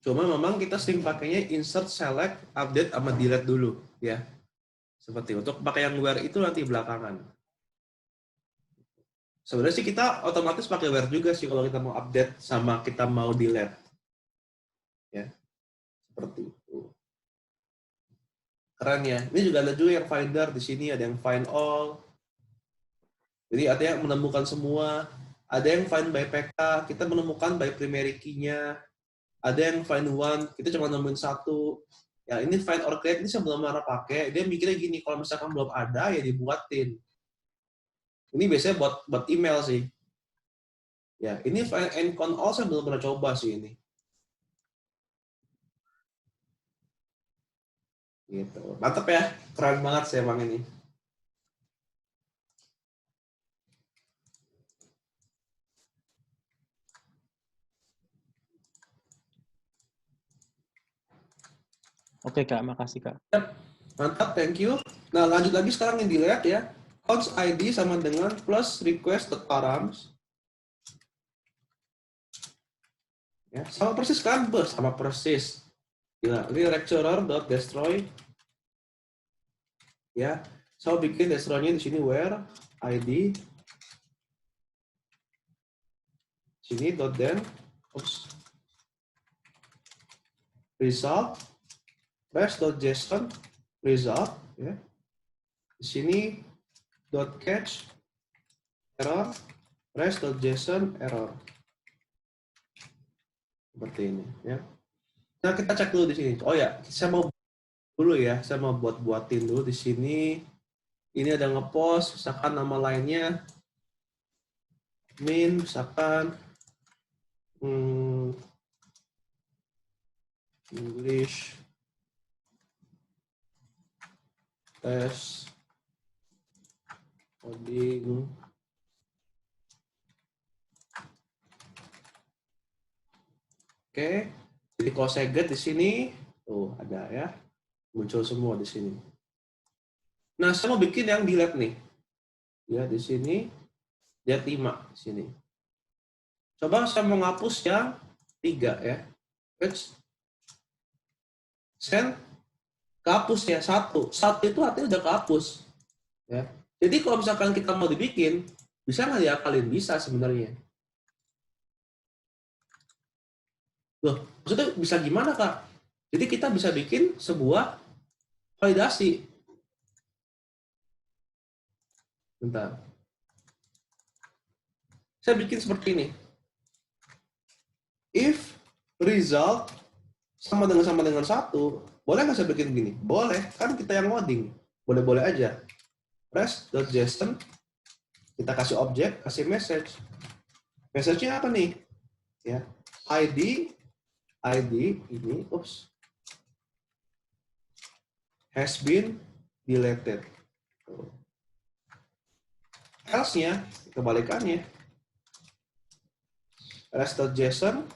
Speaker 1: Cuma memang kita sering pakainya insert, select, update, sama delete dulu. Ya. Seperti untuk pakai yang where itu nanti belakangan. Sebenarnya sih kita otomatis pakai where juga sih kalau kita mau update sama kita mau delete. Ya, seperti itu. Keren ya. Ini juga ada juga yang finder di sini, ada yang find all. Jadi artinya menemukan semua. Ada yang find by PK, kita menemukan by primary key-nya. Ada yang find one, kita cuma nemuin satu. Ya ini find or create ini saya belum pernah pakai. Dia mikirnya gini, kalau misalkan belum ada ya dibuatin. Ini biasanya buat email sih. Ya ini find and count all saya belum pernah coba sih ini. Gitu. Mantap ya, keren banget sih emang ini.
Speaker 2: Oke Kak, makasih Kak.
Speaker 1: Mantap, thank you. Nah lanjut lagi sekarang yang dilihat ya. Counts ID sama dengan plus request.params. Ya, sama persis kan? Sama persis. Gila, ini lecturer.destroy. Ya, saya bikin destroy-nya di sini where id sini dot then oops, result res.json result ya. Di sini dot catch error res.json error. Seperti ini ya. Nah, kita cek dulu di sini. Oh ya, saya mau dulu ya, saya mau buatin dulu di sini. Ini ada ngepost, misalkan nama lainnya min, misalkan English test coding oke. Jadi kalau saya get di sini tuh ada ya, muncul semua di sini. Nah, saya mau bikin yang delete nih. Ya, di sini delete 5 di sini. Coba saya mau ngapus yang 3 ya. Send kehapus ya satu. Satu itu artinya udah kehapus. Ya. Jadi kalau misalkan kita mau dibikin, bisa nggak diakalin? Bisa sebenarnya. Loh, maksudnya bisa gimana, Kak? Jadi kita bisa bikin sebuah validasi. Bentar. Saya bikin seperti ini. If result sama dengan satu, boleh nggak saya bikin gini? Boleh, kan kita yang ngoding. Boleh-boleh aja. Rest.json, kita kasih objek, kasih message. Message-nya apa nih? Ya, ID ini, has been deleted. Else-nya, kebalikannya. Rest.json,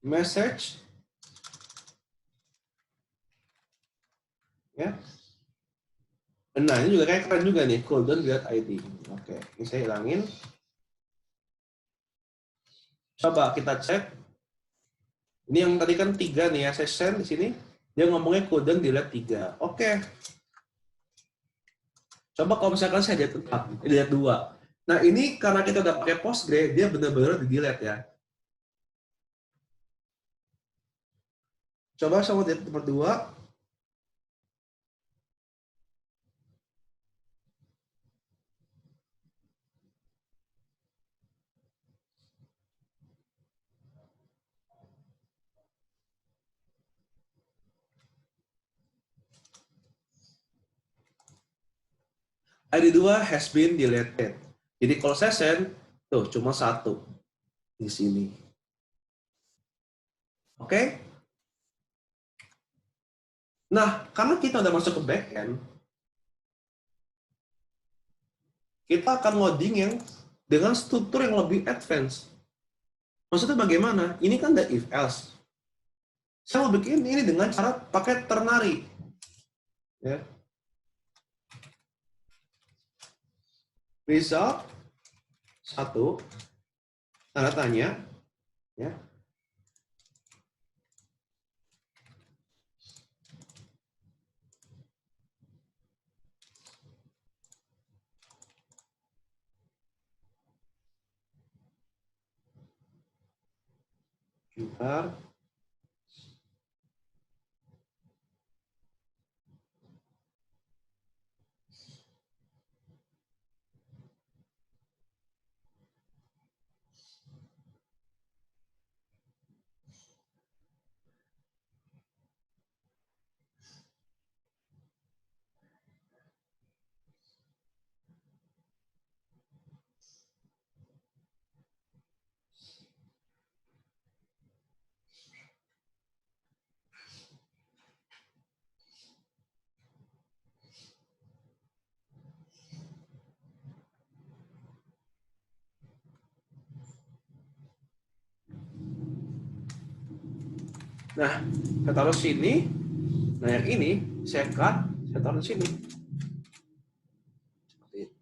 Speaker 1: message, ya. Nah, ini juga kayak keren juga nih, couldn't get ID. Oke, ini saya hilangin. Coba kita cek. Ini yang tadi kan 3 nih ya, saya send di sini. Dia ngomongnya couldn't delete 3. Oke. Coba kalau misalkan saya delete 2. Nah, ini karena kita udah pakai Postgre, dia benar-benar di-delete ya. Coba sama delete nomor 2. ID 2 has been deleted. Jadi kalau saya send, tuh cuma 1 di sini. Oke? Nah, karena kita udah masuk ke backend, kita akan ngoding yang dengan struktur yang lebih advance. Maksudnya bagaimana? Ini kan ada if else. Saya mau bikin ini dengan cara pakai ternary. Ya. Result 1 tanda tanya ya. Bentar. Nah, saya taruh sini. Nah, yang ini saya cut, saya taruh di sini. Seperti itu.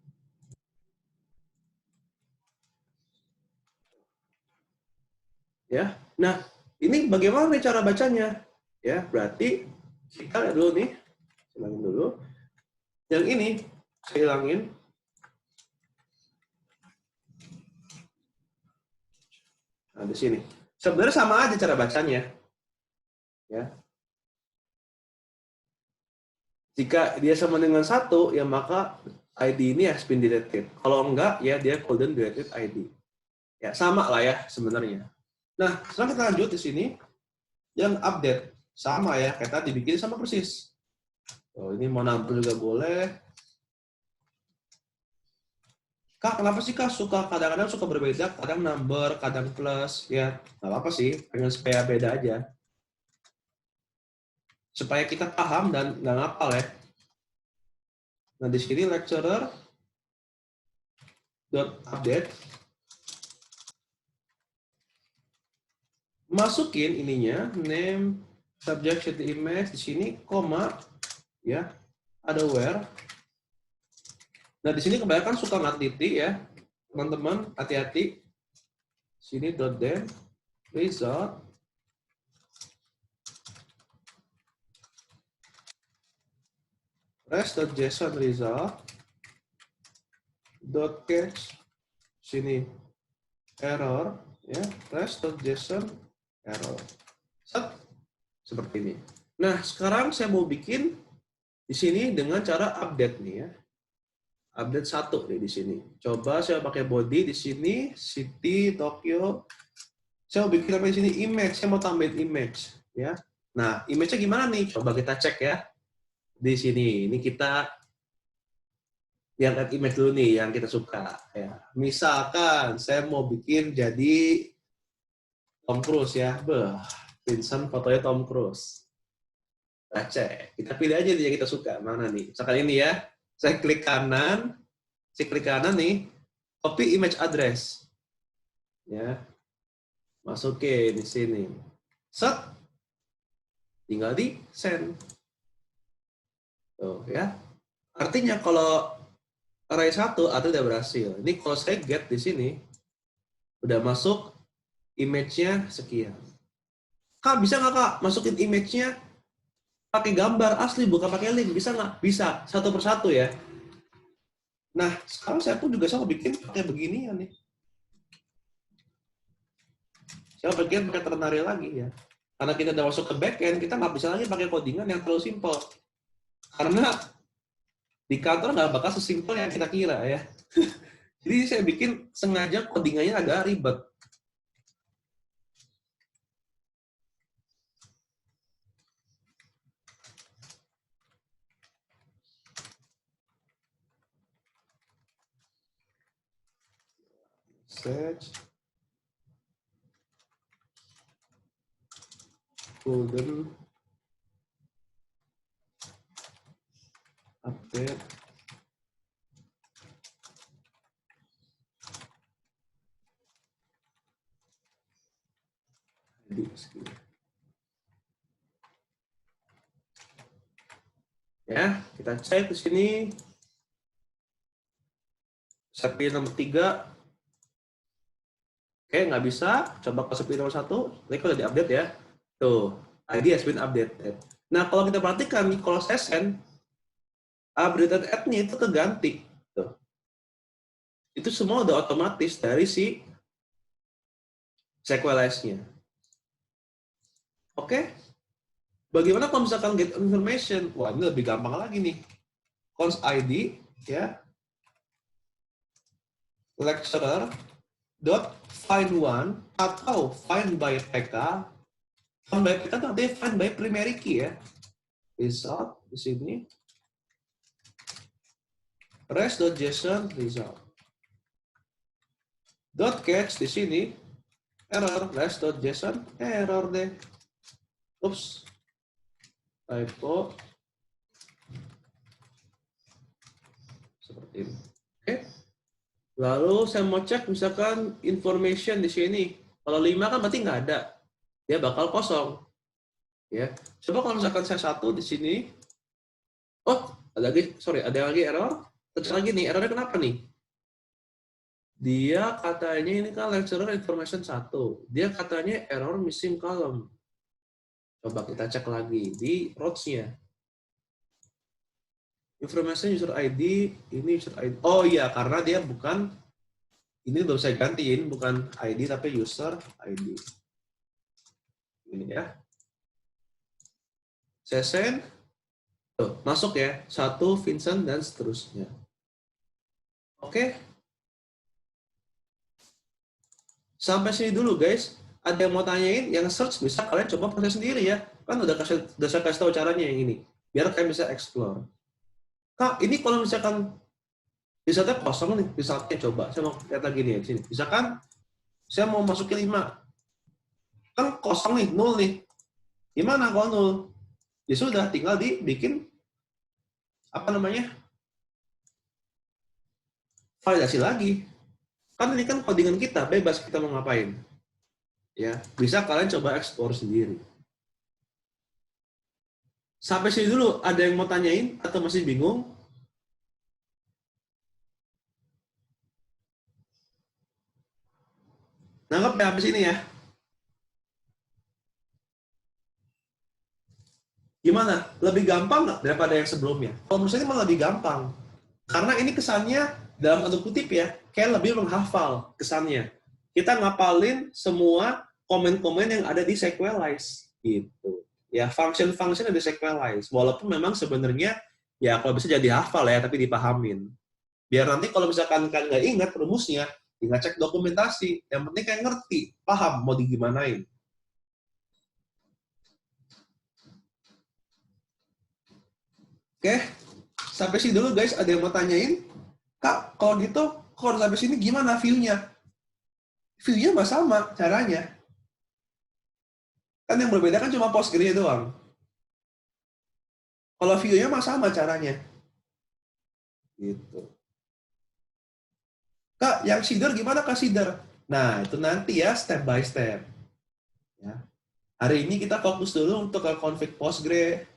Speaker 1: Ya. Nah, ini bagaimana nih cara bacanya? Ya, berarti kita lihat dulu nih. Hilangin dulu. Yang ini saya hilangin. Nah, di sini. Sebenarnya sama aja cara bacanya. Ya. Jika dia sama dengan 1, ya maka ID ini has been deleted. Kalau enggak, ya dia couldn't deleted ID. Ya, sama lah ya sebenarnya. Nah, sekarang kita lanjut di sini. Yang update. Sama ya, kayak tadi bikin sama persis. Oh, ini mau nampil juga boleh. Kak, kenapa sih Kak suka kadang-kadang suka berbeda, kadang number, kadang plus, ya nggak apa-apa sih, pengen supaya beda aja. Supaya kita paham dan nggak ngapal ya. Nah, di sini lecturer dot update, masukin ininya name subject city image di sini koma ya ada where. Nah, di sini kebanyakan suka nggak titik ya teman-teman, hati-hati. Sini dot then result res.json result dot catch sini error ya res.json error. Set. Seperti ini. Nah, sekarang saya mau bikin di sini dengan cara update nih ya. Update 1 nih di sini. Coba saya pakai body di sini city Tokyo. Saya mau bikin apa di sini image. Saya mau tambahin image ya. Nah, image-nya gimana nih? Coba kita cek ya. Di sini. Ini kita yang add image dulu nih yang kita suka ya. Misalkan saya mau bikin jadi Tom Cruise ya. Vincent fotonya Tom Cruise. Kita cek. Kita pilih aja nih yang kita suka. Mana nih? Misalkan ini ya. Saya klik kanan nih. Copy image address. Ya. Masukin di sini. Set. Tinggal di send. Tuh ya. Artinya kalau array 1 atau udah berhasil. Ini kalau saya get di sini udah masuk image-nya sekian. Kak, bisa nggak Kak masukin image-nya pakai gambar asli, bukan pakai link? Bisa nggak? Bisa, satu persatu ya. Nah, sekarang saya pun juga sama bikin pakai begini ya nih. Saya bikin pakai ternary lagi ya. Karena kita udah masuk ke backend, kita nggak bisa lagi pakai codingan yang terlalu simpel. Karena di kantor nggak bakal sesimpel yang kita kira ya. Jadi saya bikin sengaja codingannya agak ribet. Search golden update ya, kita cek di sini. Saya pilih nomor 3. Oke, nggak bisa. Coba kalau pilih nomor 1. Ini udah diupdate ya. Tuh, ID has been updated. Nah, kalau kita perhatikan nih, kalau saya send, updated add-nya itu keganti. Tuh. Itu semua udah otomatis dari si Sequelize-nya. Oke? Bagaimana kalau misalkan get information? Wah, ini lebih gampang lagi nih. Cons ID, ya, lecturer dot find one atau find by PK. Find by PK itu artinya find by primary key ya. Result di sini. Res.json result. Dot catch di sini error res.json error deh. Oops. Typo. Seperti ini. Oke. Lalu saya mau cek misalkan information di sini. Kalau 5 kan berarti nggak ada. Dia bakal kosong. Ya. Coba kalau misalkan saya 1 di sini. Oh, ada lagi error. Terus lagi nih, errornya kenapa nih? Dia katanya ini kan lecturer information 1. Dia katanya error missing column. Coba kita cek lagi di rows-nya. Information user ID, ini user ID. Oh iya, karena dia bukan, ini belum saya gantiin, bukan ID tapi user ID. Ini ya. Saya send. Tuh, masuk ya. 1, Vincent, dan seterusnya. Oke. Sampai sini dulu guys. Ada yang mau tanyain, yang search bisa kalian coba proses sendiri ya. Kan udah saya kasih tahu caranya yang ini. Biar kalian bisa explore. Kak, ini kalau misalkan resultnya kosong nih, resultnya coba. Saya mau lihat lagi nih di sini. Misalkan saya mau masukin 5. Kan kosong nih, 0 nih. Gimana kalau 0? Ya sudah, tinggal dibikin apa namanya? Validasi lagi. Kan ini kan codingan kita, bebas kita mau ngapain. Ya, bisa kalian coba explore sendiri. Sampai sini dulu, ada yang mau tanyain atau masih bingung? Nangkep ya sampai sini ya? Gimana? Lebih gampang nggak daripada yang sebelumnya? Kalau menurut saya ini malah lebih gampang. Karena ini kesannya, dalam tanda kutip ya, kayak lebih menghafal kesannya. Kita ngapalin semua komen-komen yang ada di Sequelize. Gitu. Ya, function-function yang di Sequelize. Walaupun memang sebenarnya, ya kalau bisa jadi hafal ya, tapi dipahamin. Biar nanti kalau misalkan kalian nggak ingat rumusnya, tinggal cek dokumentasi. Yang penting kayak ngerti, paham mau digimanain. Oke, sampai sini dulu guys. Ada yang mau tanyain? Kak, kalau gitu, kalau sampai sini gimana view-nya? View-nya mah sama caranya. Kan yang berbeda kan cuma Postgre doang. Kalau view-nya mah sama caranya. Gitu. Kak, yang seeder gimana Kak seeder? Nah, itu nanti ya step by step. Ya. Hari ini kita fokus dulu untuk ke config Postgre,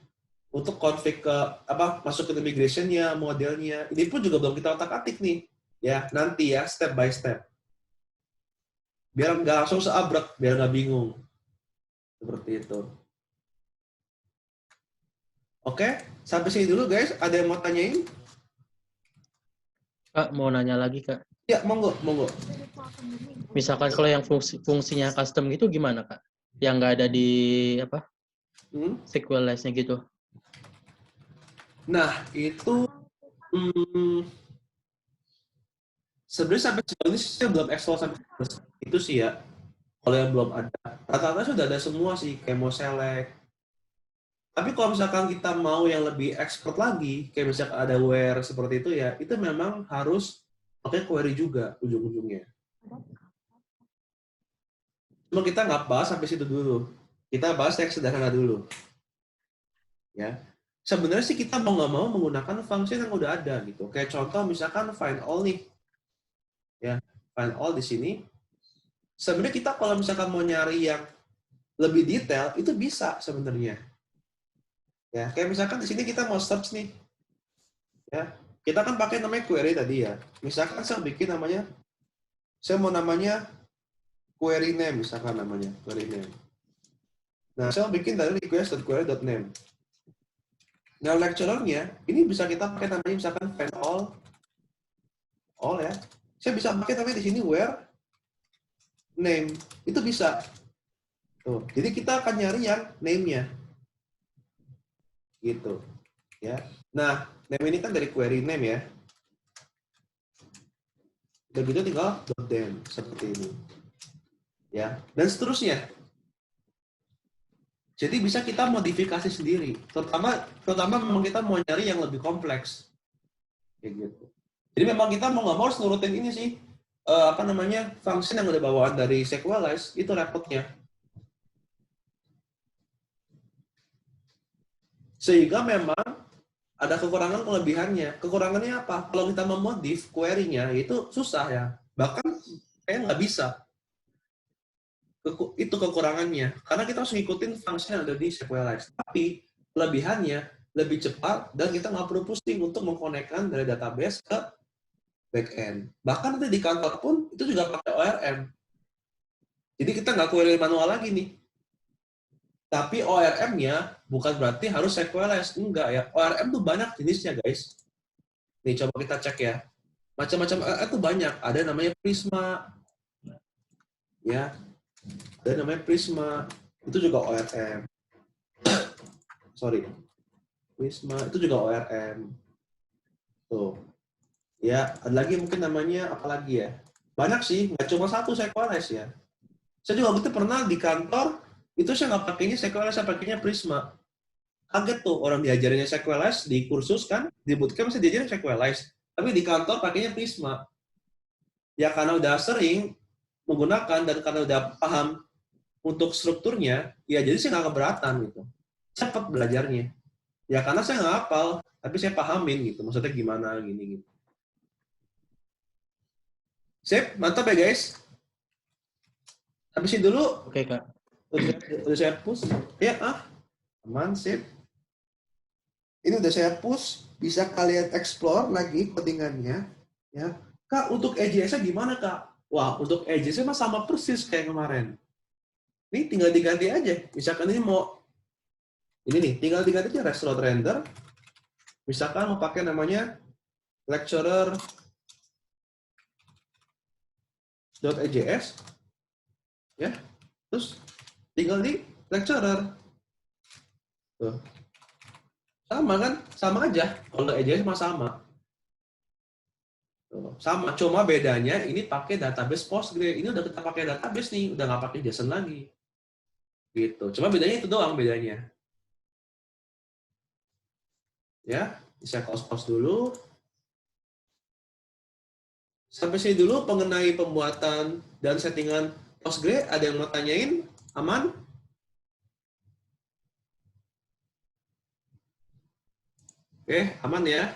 Speaker 1: untuk config ke apa masuk ke migration-nya, modelnya. Ini pun juga belum kita otak-atik nih. Ya, nanti ya step by step. Biar nggak langsung seabrek, biar nggak bingung. Seperti itu. Oke, sampai sini dulu guys. Ada yang mau tanyain?
Speaker 2: Kak, mau nanya lagi, Kak.
Speaker 1: Ya, monggo, monggo.
Speaker 2: Misalkan kalau yang fungsinya custom gitu gimana, Kak? Yang nggak ada di apa? Sequelize-nya gitu.
Speaker 1: Nah, itu sebenarnya sampai sejauh ini saya belum explore sampai itu sih ya. Kalau yang belum ada, rata-rata sudah ada semua sih, kayak mau select. Tapi kalau misalkan kita mau yang lebih expert lagi, kayak misalkan ada where seperti itu ya, itu memang harus pakai query juga ujung-ujungnya. Cuma kita nggak bahas sampai situ dulu. Kita bahas yang sederhana dulu. Ya. Sebenarnya sih kita mau nggak mau menggunakan fungsi yang udah ada gitu. Kayak contoh misalkan find all nih. Ya, find all di sini. Sebenarnya kita kalau misalkan mau nyari yang lebih detail itu bisa sebenarnya. Ya, kayak misalkan di sini kita mau search nih. Ya, kita kan pakai namanya query tadi ya. Misalkan saya bikin namanya, saya mau namanya query name misalkan namanya query name. Nah, saya mau bikin dari request.query.name. Nah, lecturer-nya ini bisa kita pakai namanya misalkan find all ya. Saya bisa pakai tapi di sini where name itu bisa. Tuh. Jadi kita akan nyari yang name-nya. Gitu. Ya. Nah, name ini kan dari query name ya. Udah gitu tinggal .dem seperti ini. Ya, dan seterusnya. Jadi bisa kita modifikasi sendiri. Terutama memang kita mau nyari yang lebih kompleks. Kayak gitu. Jadi memang kita mau nggak mau harus nurutin ini sih. Function yang udah bawaan dari Sequelize, itu repotnya. Sehingga memang ada kekurangan kelebihannya. Kekurangannya apa? Kalau kita memodif query-nya, itu susah ya. Bahkan kayak nggak bisa. Itu kekurangannya. Karena kita harus ngikutin function yang ada di Sequelize. Tapi kelebihannya lebih cepat dan kita nggak perlu pusing untuk mengkonekkan dari database ke backend. Bahkan nanti di kantor pun itu juga pakai ORM. Jadi kita nggak query manual lagi nih. Tapi ORM-nya bukan berarti harus Sequelize. Enggak ya. ORM tuh banyak jenisnya, guys. Nih, coba kita cek ya. Macam-macam ORM tuh banyak. Ada namanya Prisma. Ya. Ada namanya Prisma. Itu juga ORM. Sorry. Prisma. Itu juga ORM. Tuh. Ya, ada lagi mungkin namanya apa lagi ya? Banyak sih. Nggak cuma satu Sequelize ya. Saya juga waktu itu pernah di kantor, itu saya nggak pakainya Sequelize, saya pakainya Prisma. Kaget tuh, orang diajarinnya Sequelize di kursus kan, di bootcamp masih diajarin Sequelize. Tapi di kantor pakainya Prisma. Ya karena udah sering menggunakan dan karena udah paham untuk strukturnya, ya jadi saya nggak keberatan gitu. Cepat belajarnya. Ya karena saya nggak hafal, tapi saya pahamin gitu. Maksudnya gimana, gini. Sip, mantap ya guys. Habisin dulu.
Speaker 2: Oke, Kak.
Speaker 1: Udah saya push. Ya, aman, sip. Ini udah saya push, bisa kalian explore lagi codingannya. Ya. Kak, untuk EJS-nya gimana, Kak? Wah, untuk EJS-nya mah sama persis kayak kemarin. Ini tinggal diganti aja. Misalkan ini nih, tinggal diganti aja restaurant render. Misalkan mau pakai namanya lecturer.ejs. Ya. Terus tinggal di lecturer. Tuh. Sama kan? Sama aja. Kalau EJS mah sama. Sama, cuma bedanya ini pakai database Postgre. Ini udah kita pakai database nih, udah nggak pakai JSON lagi. Gitu. Cuma bedanya itu doang bedanya. Ya, saya close dulu. Sampai sini dulu mengenai pembuatan dan settingan Postgre. Ada yang mau tanyain? Aman? Oke, aman ya.